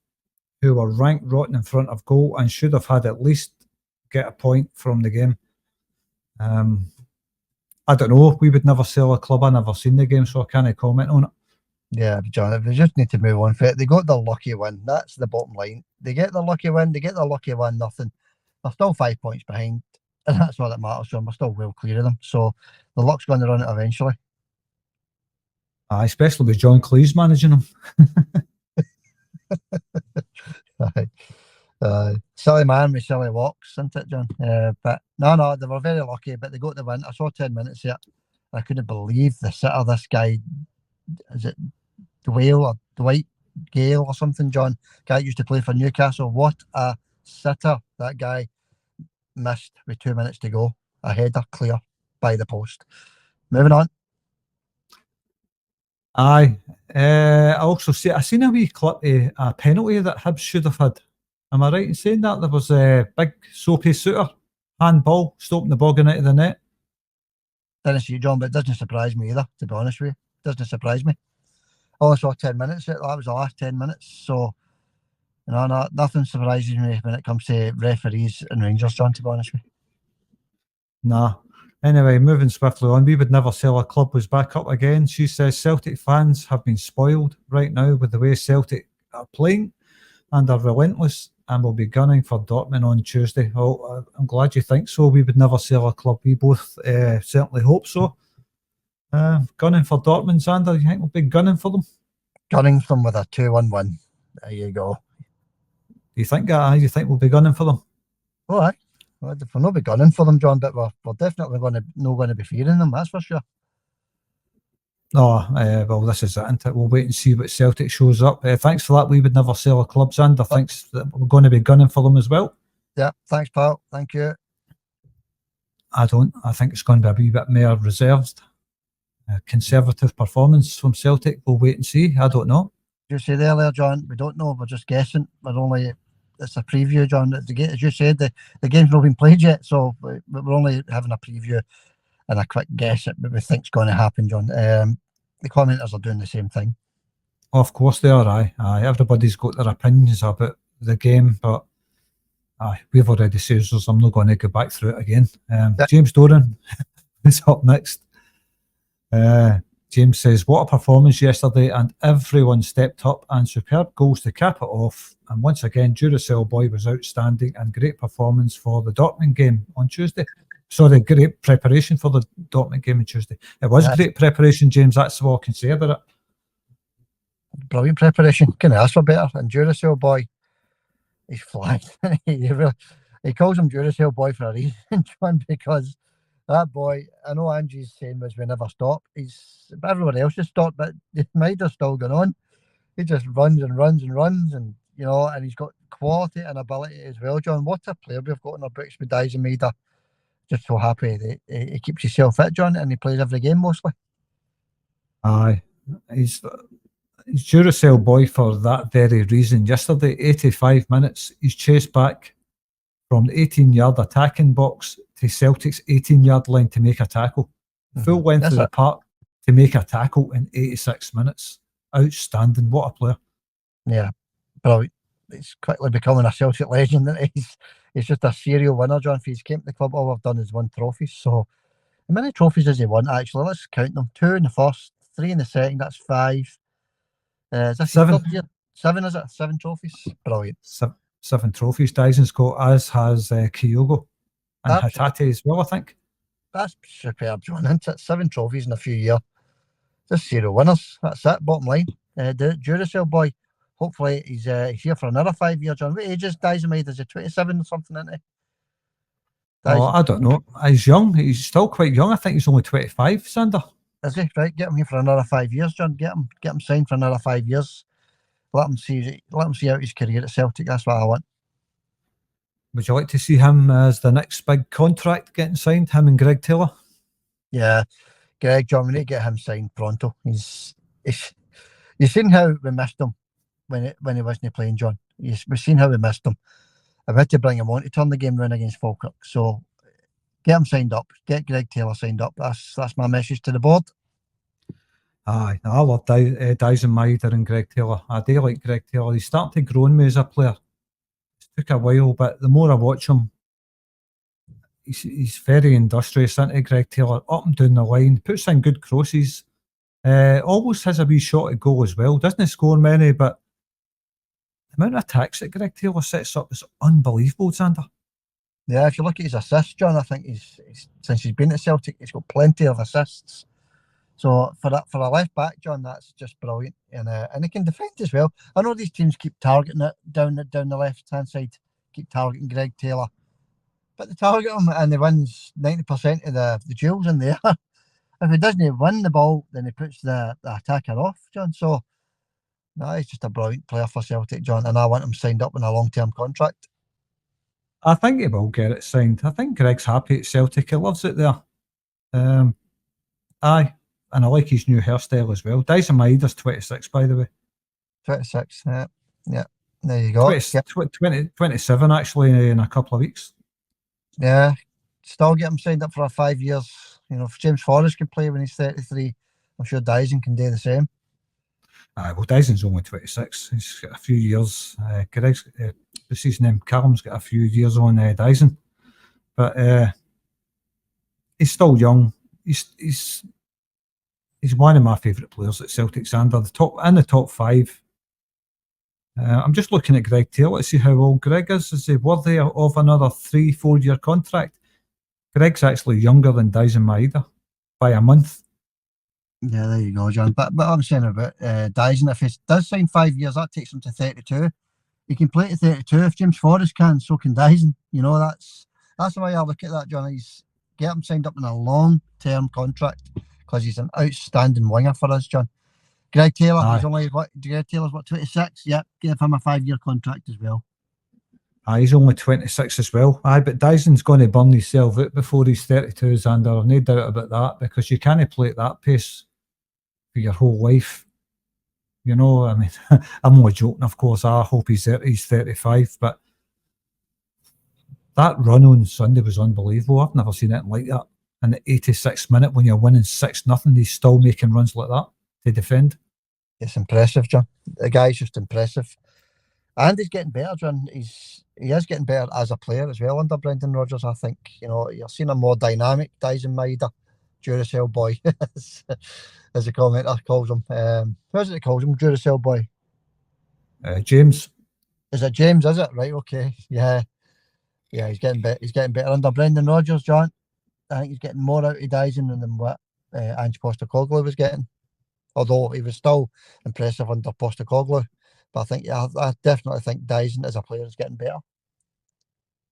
who were ranked rotten in front of goal and should have had at least get a point from the game. I don't know. We would never sell a club. I never seen the game, so I can't comment on it. Yeah, John, they just need to move on for it. They got the lucky win. That's the bottom line. They get the lucky win. They get the lucky win. Nothing. They're still 5 points behind, and that's all that matters, John. We're still well clear of them. So the luck's going to run it eventually. Especially with John Cleese managing them. Silly man with silly walks, isn't it, John? But no, they were very lucky, but they got the win. I saw 10 minutes here. I couldn't believe the sitter, this guy, is it Dwight Gale or something, John? Guy used to play for Newcastle. What a sitter that guy missed with 2 minutes to go. A header clear by the post. Moving on. I also see. I seen a wee clip of a penalty that Hibs should have had. Am I right in saying that? There was a big soapy suitor handball stopping the ball out of the net. Didn't see it, John, but it doesn't surprise me either, to be honest with you. It doesn't surprise me. I only saw 10 minutes. That was the last 10 minutes. So, nothing surprises me when it comes to referees and Rangers, John, to be honest with you. Nah. Anyway, moving swiftly on, we would never sell a club was back up again. She says Celtic fans have been spoiled right now with the way Celtic are playing and are relentless, and will be gunning for Dortmund on Tuesday. Oh, I'm glad you think so. We would never sell a club. We both certainly hope so. Gunning for Dortmund, Sander, you think we'll be gunning for them? Gunning for them with a 2-1 win. There you go. You think we'll be gunning for them? All right. Well, we'll not be gunning for them, John, but we're definitely not going to be fearing them, that's for sure. Well, this is it, isn't it? We'll wait and see what Celtic shows up. Thanks for that. We would never sell a club, Sander. Thanks that we're going to be gunning for them as well. Yeah, thanks, pal. Thank you. I don't. I think it's going to be a wee bit more reserved. Conservative performance from Celtic. We'll wait and see. I don't know. You said earlier, John, we don't know. We're just guessing. It's a preview, John. As you said, the game's not been played yet, so we're only having a preview and a quick guess at what we think's going to happen, John. The commenters are doing the same thing. Of course they are. Aye. Everybody's got their opinions about the game, but we've already said so. I'm not going to go back through it again. James Doran is up next. James says, what a performance yesterday, and everyone stepped up, and superb goals to cap it off. And once again, Duracell boy was outstanding, and great performance for the Dortmund game on Tuesday. Sorry, great preparation for the Dortmund game on Tuesday. It was great preparation, James. That's all I can say about it. Brilliant preparation. Couldn't ask for better. And Duracell boy, he's flying. He calls him Duracell boy for a reason, John, because that boy, I know Angie's saying was we never stop. Everybody else has stopped, but Maida's still going on. He just runs and runs and runs, and and he's got quality and ability as well, John. What a player we've got in our books with Dyson Maida. Just so happy that he keeps himself fit, John, and he plays every game mostly. Aye, he's Duracell boy for that very reason. Yesterday, 85 minutes, he's chased back from the 18-yard attacking box to Celtic's 18-yard line to make a tackle. Full length of the park to make a tackle in 86 minutes. Outstanding. What a player. Yeah, brilliant. He's quickly becoming a Celtic legend. He's just a serial winner, John. If he's came to the club, all I've done is won trophies. So, how many trophies has he won, actually? Let's count them. 2 in the first, 3 in the second, that's 5. Is this 7. 7, is it? 7 trophies? Brilliant. 7 trophies Dyson's got, as has Kyogo and Hatate as well, I think. That's superb, John, isn't it? 7 trophies in a few years. Just serial winners. That's it, bottom line. Duracell boy, hopefully he's here for another 5 years, John. What age is Dyson made? Is he 27 or something, isn't he? Oh, I don't know. He's young. He's still quite young. I think he's only 25, Sander. Is he? Right, get him here for another 5 years, John. Get him signed for another 5 years. Let him see out his career at Celtic. That's what I want. Would you like to see him as the next big contract getting signed, him and Greg Taylor? Yeah, Greg, John, we need to get him signed pronto. You've seen how we missed him when he wasn't playing, John. We've seen how we missed him. I've had to bring him on to turn the game around against Falkirk. So get him signed up. Get Greg Taylor signed up. That's my message to the board. Aye, I love Dyson Maida and Greg Taylor. I do like Greg Taylor. He's starting to grow on me as a player. It took a while, but the more I watch him, he's very industrious, isn't he, Greg Taylor? Up and down the line, puts in good crosses. Always has a wee shot at goal as well. Doesn't score many, but the amount of attacks that Greg Taylor sets up is unbelievable, Xander. Yeah, if you look at his assists, John, I think he's since he's been at Celtic, he's got plenty of assists. So for a left back, John, that's just brilliant, and he can defend as well. I know these teams keep targeting it down the left hand side, keep targeting Greg Taylor, but they target him and he wins 90% of the duels in there. If he doesn't win the ball, then he puts the attacker off, John. So no, he's just a brilliant player for Celtic, John, and I want him signed up in a long-term contract. I think he will get it signed. I think Greg's happy at Celtic. He loves it there. Aye. And I like his new hairstyle as well. Dyson Maida's 26, by the way. 26, yeah. There you go. 27, actually, in a couple of weeks. Yeah. Still get him signed up for 5 years. If James Forrest can play when he's 33, I'm sure Dyson can do the same. Well, Dyson's only 26. He's got a few years. Greg's, what's his name? Callum's got a few years on Dyson. But he's still young. He's one of my favourite players at Celtic, Xander. The top 5. I'm just looking at Greg Taylor to see how old Greg is. Is he worthy of another 3-4 year contract? Greg's actually younger than Dyson Maida by a month. Yeah, there you go, John. But I'm saying about Dyson, if he does sign 5 years, that takes him to 32. He can play to 32. If James Forrest can, so can Dyson. That's the way I look at that, John. Get him signed up in a long-term contract because he's an outstanding winger for us, John. Greg Taylor, Greg Taylor's 26? Yep, give him a 5-year contract as well. He's only 26 as well. But Dyson's going to burn himself out before he's 32, Xander. I've no doubt about that, because you can't play at that pace for your whole life. I mean, I'm only joking, of course. I hope he's 35, but that run on Sunday was unbelievable. I've never seen anything like that. In the 86th minute, when you're winning 6-0, he's still making runs like that to defend. It's impressive, John. The guy's just impressive. And he's getting better, John. He is getting better as a player as well under Brendan Rodgers, I think. You're seeing a more dynamic Dyson Maida. Duracell boy, as the commenter calls him. Who is it that calls him Duracell boy? James. Is it James? Is it right? Okay, yeah. He's getting better. He's getting better under Brendan Rodgers, John. I think he's getting more out of Dyson than what Ange Postecoglou was getting. Although he was still impressive under Postecoglou, but I definitely think Dyson as a player is getting better.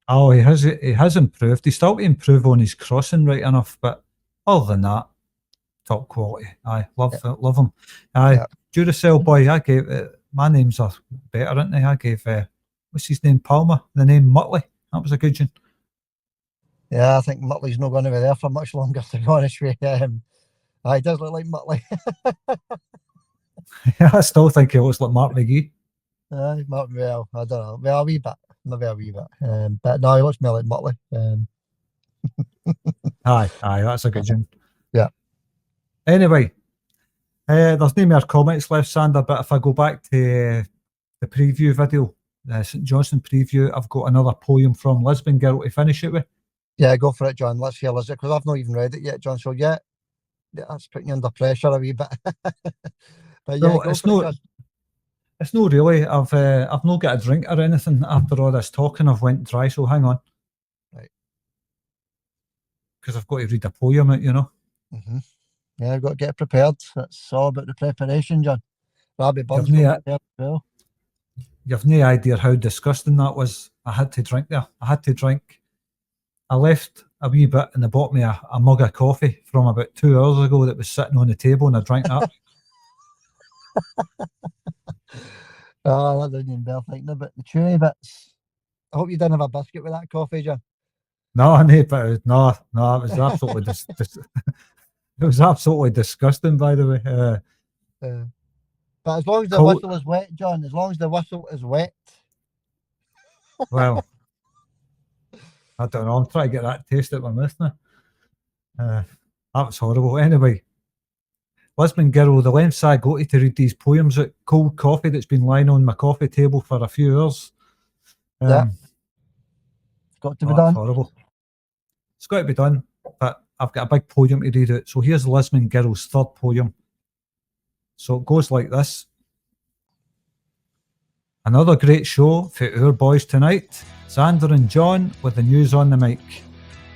Oh, he has improved. He's still to improve on his crossing right enough, but other than that, top quality. Aye, love him. Aye, Duracell boy. I gave my names are better, aren't they? I gave what's his name, Palmer. The name Muttley. That was a good one. Yeah, I think Muttley's not going to be there for much longer, to be honest with you. He does look like Muttley. I still think he looks like Mark McGee. Well, I don't know. Well, a wee bit. Maybe a wee bit. But no, he looks more like Muttley. Aye, that's a good one. Yeah. Anyway, there's no more comments left, Sander, but if I go back to the preview video, the St Johnstone preview, I've got another poem from Lisbon Girl to finish it with. Yeah, go for it, John. Let's hear it, because I've not even read it yet, John. So yeah, that's putting you under pressure a wee bit. But yeah, well, it's no really. I've not got a drink or anything after all this talking. I've went dry, so hang on. Right. Because I've got to read a poem out, you know. Mm-hmm. Yeah, I've got to get prepared. It's all about the preparation, John. Robbie Burns You've got prepared as well. You've no idea how disgusting that was. I had to drink there. I left a wee bit and they bought me a mug of coffee from about 2 hours ago that was sitting on the table, and I drank that. Oh, that doesn't even bear thinking about the chewy bits. I hope you didn't have a biscuit with that coffee, John. No, it was absolutely it was absolutely disgusting, by the way. But as long as the whistle is wet, John, as long as the whistle is wet. Well, I don't know. I'm trying to get that taste out of my mouth now. That was horrible. Anyway, Lisbon Girl, the lengths I go to read these poems out, cold coffee that's been lying on my coffee table for a few hours. It's got to be done. Horrible. It's got to be done, but I've got a big poem to read out. So here's Lisbon Girl's third poem. So it goes like this. Another great show for our boys tonight. Xander and John with the news on the mic.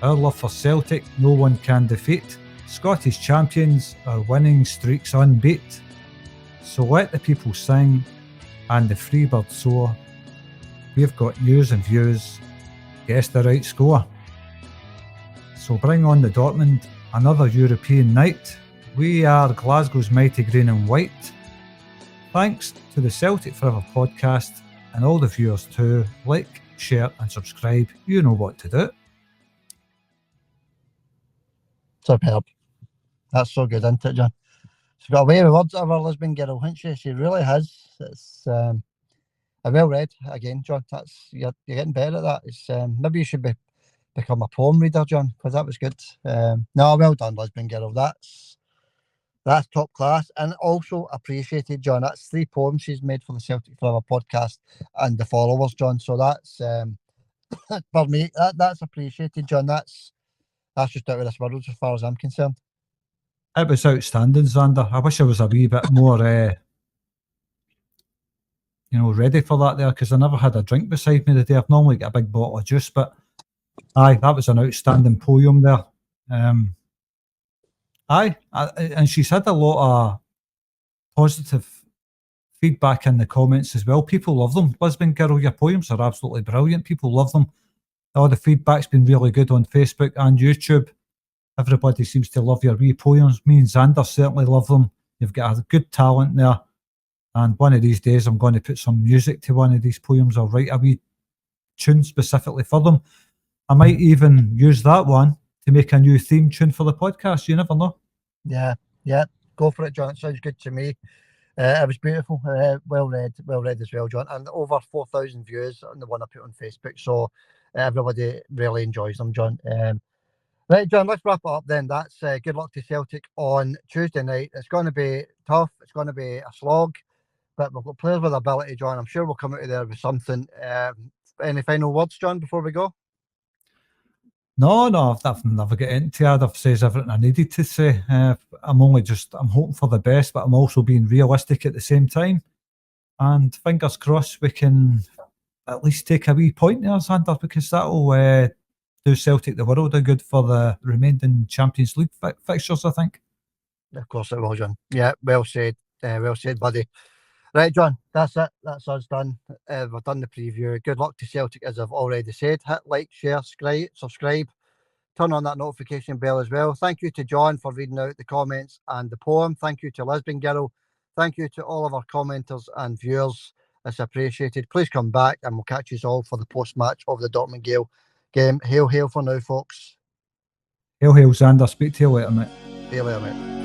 Our love for Celtic, no one can defeat. Scottish champions, our winning streaks unbeat. So let the people sing and the free bird soar. We've got news and views. Guess the right score. So bring on the Dortmund, another European night. We are Glasgow's mighty green and white. Thanks to the Celtic Forever podcast and all the viewers too. Like, share and subscribe. You know what to do. Superb. That's so good, isn't it, John? She's got a way with words of our Lisbon Girl, hasn't she? She really has. It's a well read again, John. You're getting better at that. It's maybe you should become a poem reader, John, because that was good. No, well done, Lisbon Girl. That's top class and also appreciated, John. That's 3 poems she's made for the Celtic Forever podcast and the followers, John. So that's for me, that's appreciated, John. That's just out of this world as far as I'm concerned. It was outstanding, Xander. I wish I was a wee bit more, ready for that there, because I never had a drink beside me today. I've normally got a big bottle of juice, but aye, that was an outstanding poem there. And she's had a lot of positive feedback in the comments as well. People love them. Lisbon Girl, your poems are absolutely brilliant. People love them. All the feedback's been really good on Facebook and YouTube. Everybody seems to love your wee poems. Me and Xander certainly love them. You've got a good talent there. And one of these days, I'm going to put some music to one of these poems. I'll write a wee tune specifically for them. I might even use that one to make a new theme tune for the podcast. You never know. Yeah. Go for it, John. It sounds good to me. It was beautiful. Well read as well, John. And over 4,000 views on the one I put on Facebook. So everybody really enjoys them, John. Right, John, let's wrap it up then. That's good luck to Celtic on Tuesday night. It's going to be tough. It's going to be a slog. But we've got players with ability, John. I'm sure we'll come out of there with something. Any final words, John, before we go? No, I've never got into it. I've says everything I needed to say. I'm hoping for the best, but I'm also being realistic at the same time. And fingers crossed we can at least take a wee point there, Xander, because that'll do Celtic the world of good for the remaining Champions League fixtures, I think. Of course it will, John. Yeah, well said, buddy. Right, John, that's it. That's us done. We've done the preview. Good luck to Celtic, as I've already said. Hit like, share, subscribe. Turn on that notification bell as well. Thank you to John for reading out the comments and the poem. Thank you to Lisbon Girl. Thank you to all of our commenters and viewers. It's appreciated. Please come back and we'll catch you all for the post-match of the Dortmund Gale game. Hail, hail for now, folks. Hail, Xander. Speak to you later, mate. See you later, mate.